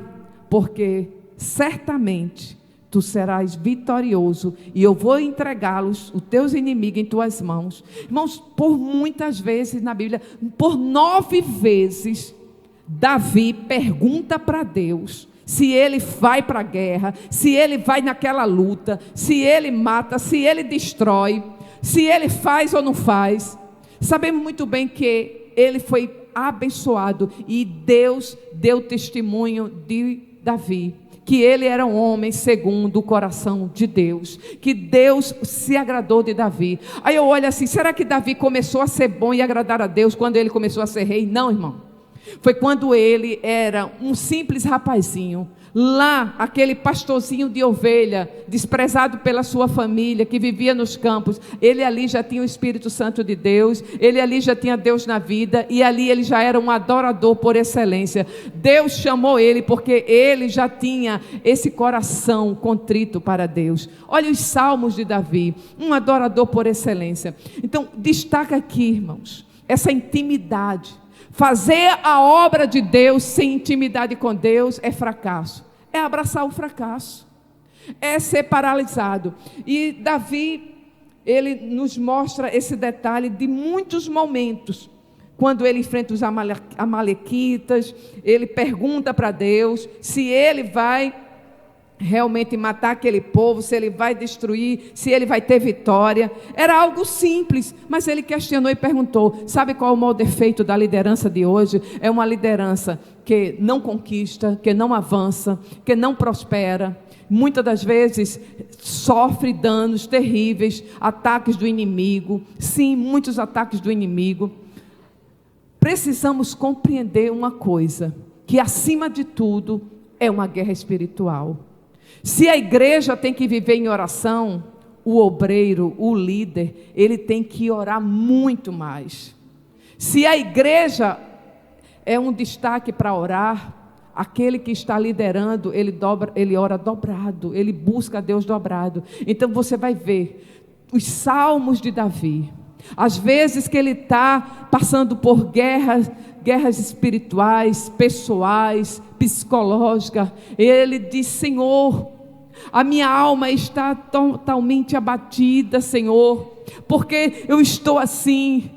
S2: porque certamente tu serás vitorioso e eu vou entregá-los, os teus inimigos, em tuas mãos. Irmãos, por muitas vezes na Bíblia, por 9 vezes, Davi pergunta para Deus se ele vai para a guerra, se ele vai naquela luta, se ele mata, se ele destrói, se ele faz ou não faz. Sabemos muito bem que ele foi abençoado e Deus deu testemunho de Davi, que ele era um homem segundo o coração de Deus, que Deus se agradou de Davi. Aí eu olho assim, será que Davi começou a ser bom e agradar a Deus quando ele começou a ser rei? Não, irmão. Foi quando ele era um simples rapazinho, lá, aquele pastorzinho de ovelha, desprezado pela sua família, que vivia nos campos. Ele ali já tinha o Espírito Santo de Deus, ele ali já tinha Deus na vida, e ali ele já era um adorador por excelência. Deus chamou ele porque ele já tinha esse coração contrito para Deus. Olha os salmos de Davi, um adorador por excelência. Então, destaca aqui, irmãos, essa intimidade. Fazer a obra de Deus sem intimidade com Deus é fracasso. É abraçar o fracasso. É ser paralisado. E Davi, ele nos mostra esse detalhe de muitos momentos. Quando ele enfrenta os amalequitas, ele pergunta para Deus se ele vai realmente matar aquele povo, se ele vai destruir, se ele vai ter vitória. Era algo simples, mas ele questionou e perguntou. Sabe qual é o maior defeito da liderança de hoje? É uma liderança que não conquista, que não avança, que não prospera. Muitas das vezes sofre danos terríveis, ataques do inimigo. Sim, muitos ataques do inimigo. Precisamos compreender uma coisa, que acima de tudo é uma guerra espiritual. Se a igreja tem que viver em oração, o obreiro, o líder, ele tem que orar muito mais. Se a igreja é um destaque para orar, aquele que está liderando, ele ora dobrado, ele busca a Deus dobrado. Então você vai ver os salmos de Davi, às vezes que ele está passando por guerras espirituais, pessoais, psicológicas, ele diz, Senhor, a minha alma está totalmente abatida, Senhor, porque eu estou assim.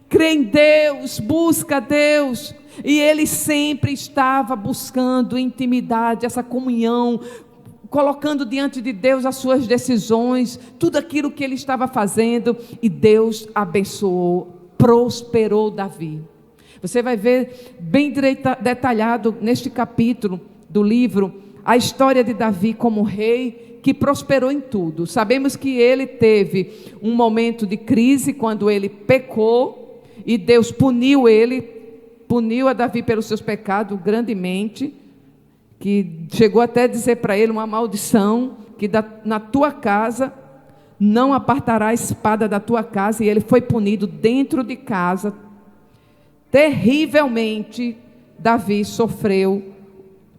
S2: Crê em Deus, busca a Deus. E ele sempre estava buscando intimidade, essa comunhão, colocando diante de Deus as suas decisões, tudo aquilo que ele estava fazendo, e Deus abençoou, prosperou Davi. Você vai ver bem detalhado neste capítulo do livro, a história de Davi como rei, que prosperou em tudo. Sabemos que ele teve um momento de crise, quando ele pecou, e Deus puniu a Davi pelos seus pecados grandemente, que chegou até a dizer para ele uma maldição, que na tua casa não apartará a espada da tua casa, e ele foi punido dentro de casa, terrivelmente. Davi sofreu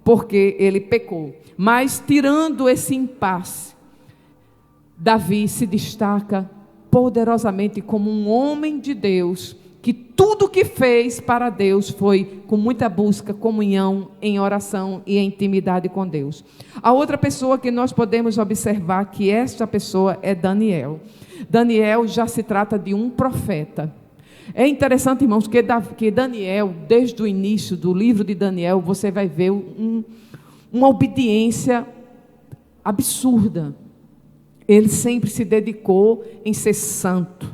S2: porque ele pecou. Mas tirando esse impasse, Davi se destaca poderosamente como um homem de Deus, que tudo que fez para Deus foi com muita busca, comunhão, em oração e em intimidade com Deus. A outra pessoa que nós podemos observar que esta pessoa é Daniel. Daniel já se trata de um profeta. É interessante, irmãos, que Daniel, desde o início do livro de Daniel, você vai ver uma obediência absurda. Ele sempre se dedicou em ser santo,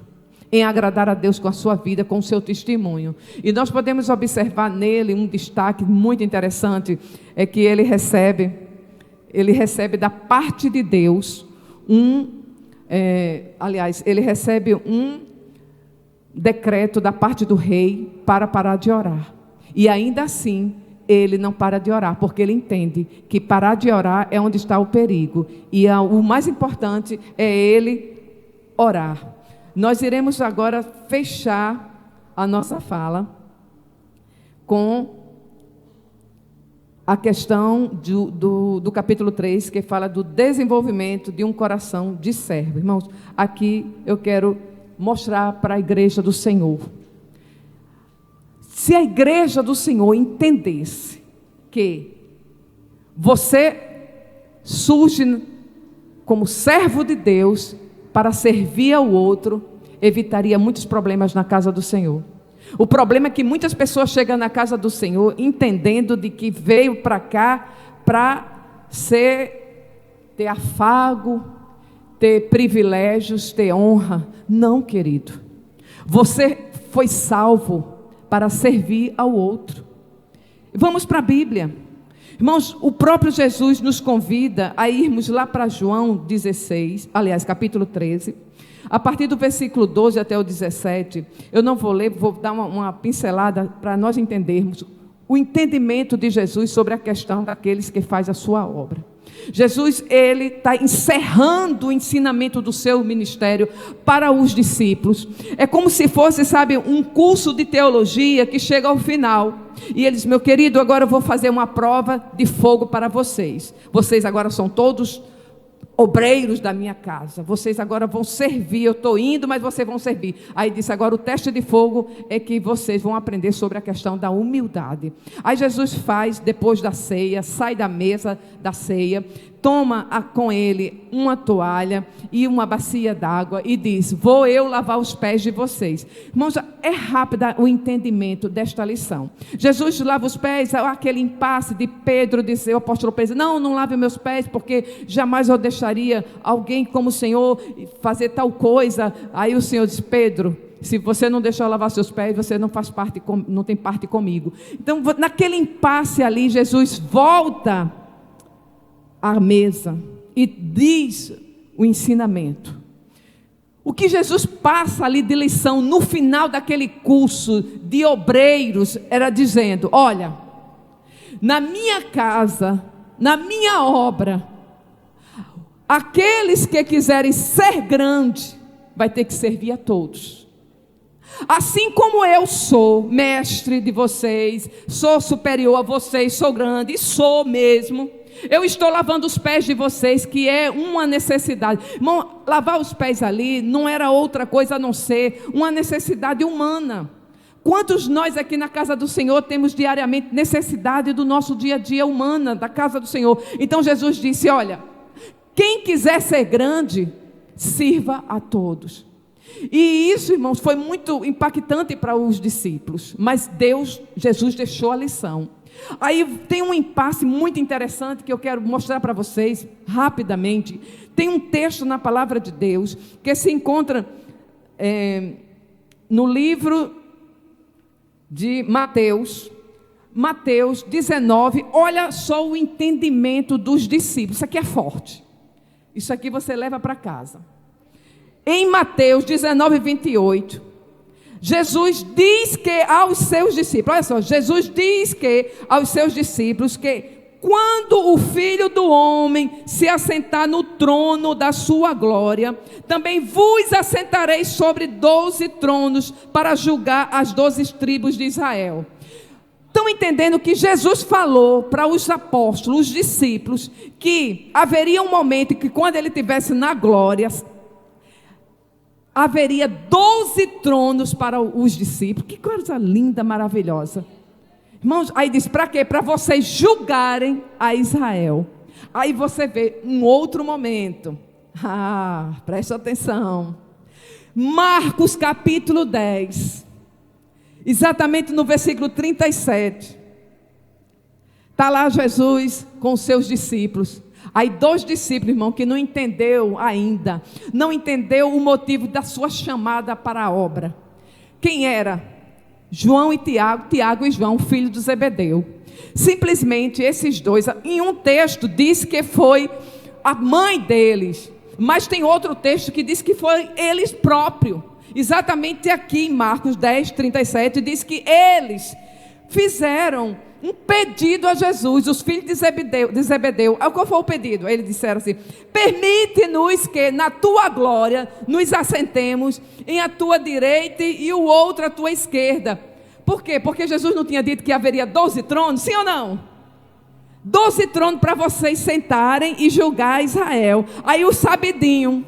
S2: em agradar a Deus com a sua vida, com o seu testemunho. E nós podemos observar nele um destaque muito interessante, é que ele recebe da parte de Deus ele recebe um decreto da parte do rei para parar de orar. E ainda assim, ele não para de orar, porque ele entende que parar de orar é onde está o perigo. E o mais importante é ele orar. Nós iremos agora fechar a nossa fala com a questão do capítulo 3, que fala do desenvolvimento de um coração de servo. Irmãos, aqui eu quero mostrar para a igreja do Senhor. Se a igreja do Senhor entendesse que você surge como servo de Deus para servir ao outro, evitaria muitos problemas na casa do Senhor. O problema é que muitas pessoas chegam na casa do Senhor entendendo de que veio para cá para ter afago, ter privilégios, ter honra. Não, querido. Você foi salvo para servir ao outro. Vamos para a Bíblia. Irmãos, o próprio Jesus nos convida a irmos lá para João 16, aliás, capítulo 13, a partir do versículo 12 até o 17. Eu não vou ler, vou dar uma pincelada para nós entendermos o entendimento de Jesus sobre a questão daqueles que fazem a sua obra. Jesus, ele está encerrando o ensinamento do seu ministério para os discípulos. É como se fosse, sabe, um curso de teologia que chega ao final. E ele diz: meu querido, agora eu vou fazer uma prova de fogo para vocês. Vocês agora são todos obreiros da minha casa. Vocês agora vão servir. Eu estou indo, mas vocês vão servir. Aí disse: agora o teste de fogo é que vocês vão aprender sobre a questão da humildade. Aí Jesus faz, depois da ceia, sai da mesa da ceia, toma com ele uma toalha e uma bacia d'água e diz: vou eu lavar os pés de vocês. Irmãos, é rápido o entendimento desta lição. Jesus lava os pés, aquele impasse de Pedro, dizer, o apóstolo Pedro: não lave meus pés, porque jamais eu deixaria alguém como o Senhor fazer tal coisa. Aí o Senhor diz: Pedro, se você não deixar eu lavar seus pés, você não faz parte, não tem parte comigo. Então, naquele impasse ali, Jesus volta à mesa e diz o ensinamento. O que Jesus passa ali de lição no final daquele curso de obreiros era dizendo: olha, na minha casa, na minha obra, aqueles que quiserem ser grande vai ter que servir a todos. Assim como eu sou mestre de vocês, sou superior a vocês, sou grande e sou mesmo, eu estou lavando os pés de vocês, que é uma necessidade. Irmão, lavar os pés ali não era outra coisa a não ser uma necessidade humana. Quantos nós aqui na casa do Senhor temos diariamente necessidade do nosso dia a dia humana, da casa do Senhor? Então Jesus disse: olha, quem quiser ser grande, sirva a todos. E isso, irmãos, foi muito impactante para os discípulos. Mas Jesus deixou a lição. Aí tem um impasse muito interessante que eu quero mostrar para vocês rapidamente. Tem um texto na palavra de Deus que se encontra no livro de Mateus 19. Olha só o entendimento dos discípulos. Isso aqui é forte. Isso aqui você leva para casa. Em Mateus 19, 28, Jesus diz que aos seus discípulos, olha só, Jesus diz que aos seus discípulos que quando o Filho do Homem se assentar no trono da sua glória, também vos assentareis sobre 12 tronos para julgar as 12 tribos de Israel. estão entendendo que Jesus falou para os apóstolos, os discípulos, que haveria um momento que quando ele estivesse na glória, haveria 12 tronos para os discípulos. Que coisa linda, maravilhosa. Irmãos, aí diz, para quê? Para vocês julgarem a Israel. Aí você vê um outro momento. Presta atenção. Marcos capítulo 10. Exatamente no versículo 37. Está lá Jesus com os seus discípulos. Aí 2 discípulos, irmão, que não entendeu ainda. Não entendeu o motivo da sua chamada para a obra. Quem era? João e Tiago. Tiago e João, filho de Zebedeu. Simplesmente esses dois. Em um texto diz que foi a mãe deles. Mas tem outro texto que diz que foi eles próprios. Exatamente aqui em Marcos 10, 37, diz que eles fizeram um pedido a Jesus, os filhos de Zebedeu. Qual foi o pedido? Eles disseram assim: permite-nos que na tua glória nos assentemos em a tua direita e o outro à tua esquerda. Por quê? Porque Jesus não tinha dito que haveria 12 tronos, sim ou não? 12 tronos para vocês sentarem e julgar Israel. Aí o sabidinho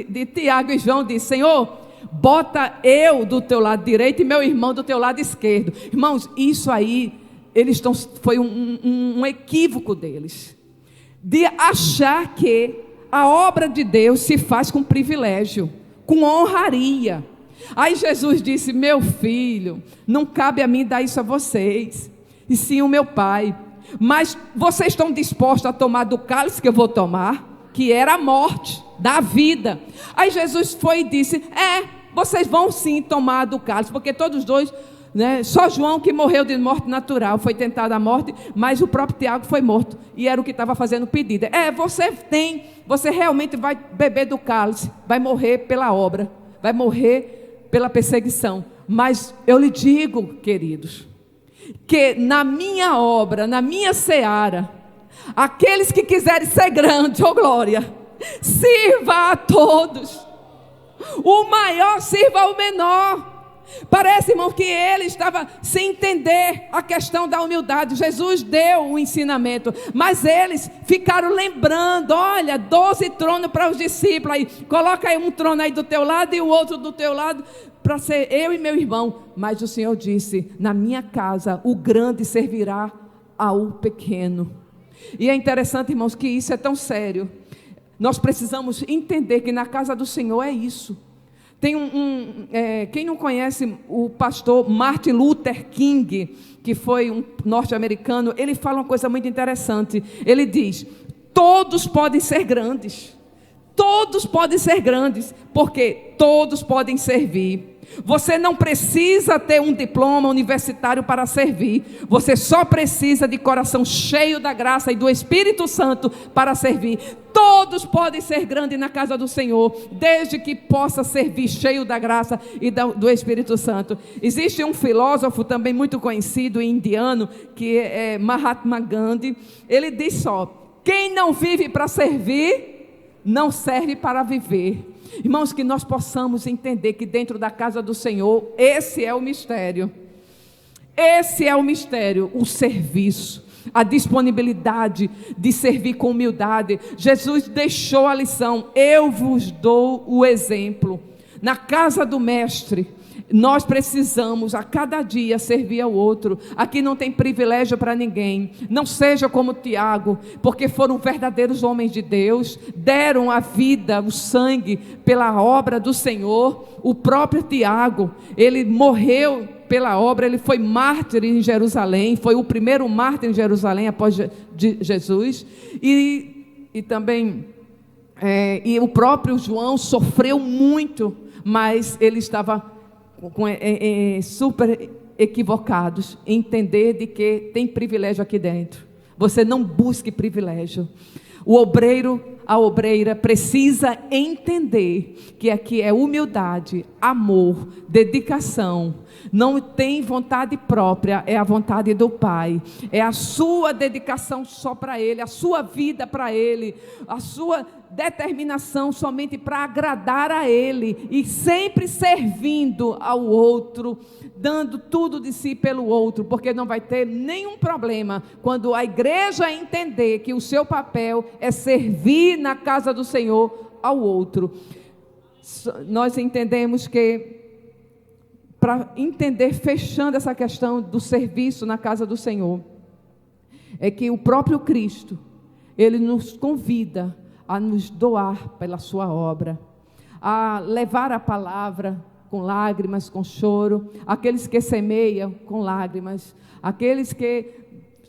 S2: de Tiago e João disse: Senhor, bota eu do teu lado direito e meu irmão do teu lado esquerdo. Irmãos, isso aí, foi um equívoco deles, de achar que a obra de Deus se faz com privilégio, com honraria. Aí Jesus disse: meu filho, não cabe a mim dar isso a vocês, e sim o meu Pai. Mas vocês estão dispostos a tomar do cálice que eu vou tomar, que era a morte, da vida. Aí Jesus foi e disse: vocês vão sim tomar do cálice, porque todos dois, né, só João que morreu de morte natural, foi tentado a morte, mas o próprio Tiago foi morto, e era o que estava fazendo o pedido. Você realmente vai beber do cálice, vai morrer pela obra, vai morrer pela perseguição. Mas eu lhe digo, queridos, que na minha obra, na minha seara, aqueles que quiserem ser grandes, glória, sirva a todos. O maior sirva ao menor. Parece, irmão, que ele estava sem entender a questão da humildade. Jesus deu o ensinamento, mas eles ficaram lembrando: olha, 12 tronos para os discípulos, aí coloca aí um trono aí do teu lado e o outro do teu lado, para ser eu e meu irmão. Mas o Senhor disse: na minha casa o grande servirá ao pequeno. E é interessante, irmãos, que isso é tão sério. Nós precisamos entender que na casa do Senhor é isso. Tem quem não conhece o pastor Martin Luther King, que foi um norte-americano, ele fala uma coisa muito interessante. Ele diz: todos podem ser grandes. Todos podem ser grandes, porque todos podem servir. Você não precisa ter um diploma universitário para servir. Você só precisa de coração cheio da graça e do Espírito Santo para servir. Todos podem ser grandes na casa do Senhor, desde que possa servir cheio da graça e do Espírito Santo. Existe um filósofo também muito conhecido, indiano, que é Mahatma Gandhi. Ele diz só: quem não vive para servir, não serve para viver. Irmãos, que nós possamos entender que dentro da casa do Senhor, esse é o mistério. Esse é o mistério, o serviço, a disponibilidade de servir com humildade. Jesus deixou a lição: eu vos dou o exemplo. Na casa do mestre, nós precisamos a cada dia servir ao outro. Aqui não tem privilégio para ninguém. Não seja como Tiago, porque foram verdadeiros homens de Deus, deram a vida, o sangue pela obra do Senhor. O próprio Tiago, ele morreu pela obra, ele foi mártir em Jerusalém, foi o primeiro mártir em Jerusalém após Jesus. E também o próprio João sofreu muito, mas ele estava super equivocados em entender de que tem privilégio aqui dentro. Você não busque privilégio. O obreiro, a obreira precisa entender que aqui é humildade, amor, dedicação. Não tem vontade própria, é a vontade do Pai. É a sua dedicação só para Ele, a sua vida para Ele, a sua determinação somente para agradar a Ele e sempre servindo ao outro, dando tudo de si pelo outro, porque não vai ter nenhum problema quando a igreja entender que o seu papel é servir na casa do Senhor ao outro. Nós entendemos que, para entender, fechando essa questão do serviço na casa do Senhor, é que o próprio Cristo, Ele nos convida a nos doar pela sua obra, a levar a palavra com lágrimas, com choro, aqueles que semeiam com lágrimas, aqueles que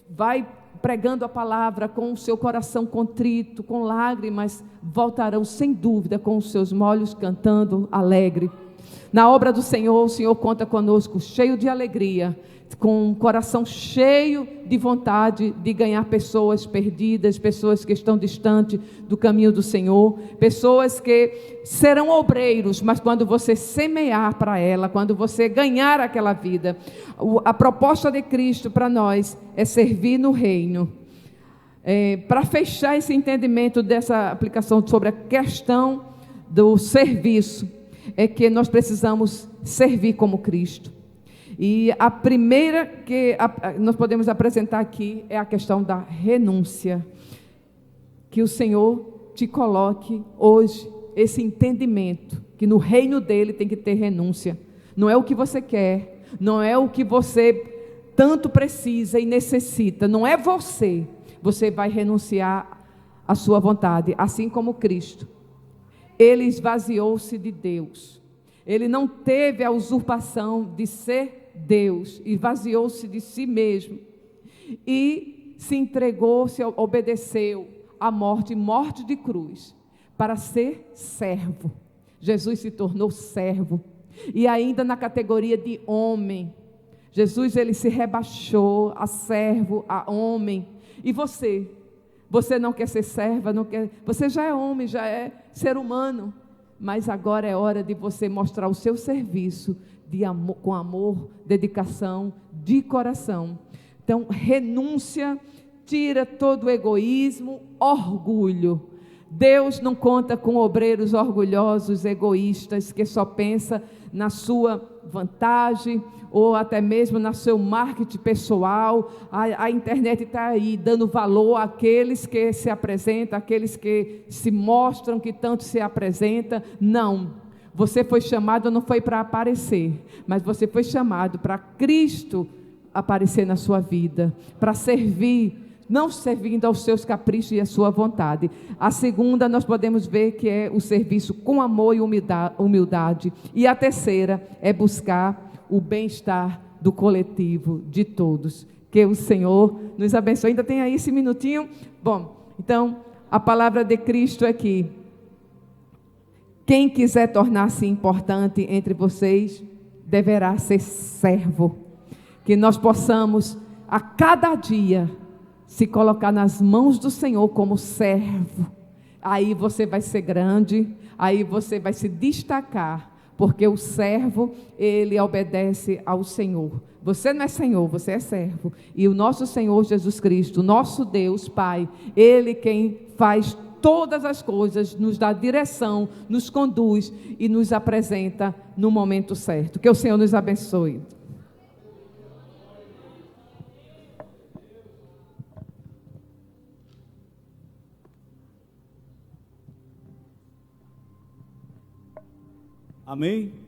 S2: vai pregando a palavra com o seu coração contrito, com lágrimas, voltarão sem dúvida com os seus molhos cantando alegre. Na obra do Senhor, o Senhor conta conosco cheio de alegria, com um coração cheio de vontade de ganhar pessoas perdidas, pessoas que estão distantes do caminho do Senhor, pessoas que serão obreiros, mas quando você semear para ela, quando você ganhar aquela vida, a proposta de Cristo para nós é servir no reino. Para fechar esse entendimento dessa aplicação sobre a questão do serviço, é que nós precisamos servir como Cristo. E a primeira que nós podemos apresentar aqui é a questão da renúncia. Que o Senhor te coloque hoje esse entendimento, que no reino dele tem que ter renúncia. Não é o que você quer, não é o que você tanto precisa e necessita, não é você. Você vai renunciar à sua vontade, assim como Cristo. Ele esvaziou-se de Deus. Ele não teve a usurpação de ser Deus, esvaziou-se de si mesmo e se entregou, se obedeceu à morte de cruz, para ser servo. Jesus se tornou servo, e ainda na categoria de homem. Jesus, ele se rebaixou a servo, a homem. E você não quer ser serva, não quer, você já é homem, já é ser humano, mas agora é hora de você mostrar o seu serviço de amor, com amor, dedicação, de coração. Então, renúncia tira todo o egoísmo, orgulho. Deus não conta com obreiros orgulhosos, egoístas, que só pensa na sua vantagem, ou até mesmo no seu marketing pessoal. A internet está aí dando valor àqueles que se apresentam, àqueles que se mostram, que tanto se apresentam. Não. Você foi chamado, não foi para aparecer, mas você foi chamado para Cristo aparecer na sua vida, para servir, não servindo aos seus caprichos e à sua vontade. A segunda nós podemos ver que é o serviço com amor e humildade. E a terceira é buscar o bem-estar do coletivo, de todos. Que o Senhor nos abençoe. Ainda tem aí esse minutinho? Bom, então a palavra de Cristo é que quem quiser tornar-se importante entre vocês, deverá ser servo. Que nós possamos, a cada dia, se colocar nas mãos do Senhor como servo. Aí você vai ser grande, aí você vai se destacar, porque o servo, ele obedece ao Senhor. Você não é Senhor, você é servo. E o nosso Senhor Jesus Cristo, nosso Deus Pai, Ele quem faz todas as coisas, nos dá direção, nos conduz e nos apresenta no momento certo. Que o Senhor nos abençoe.
S3: Amém?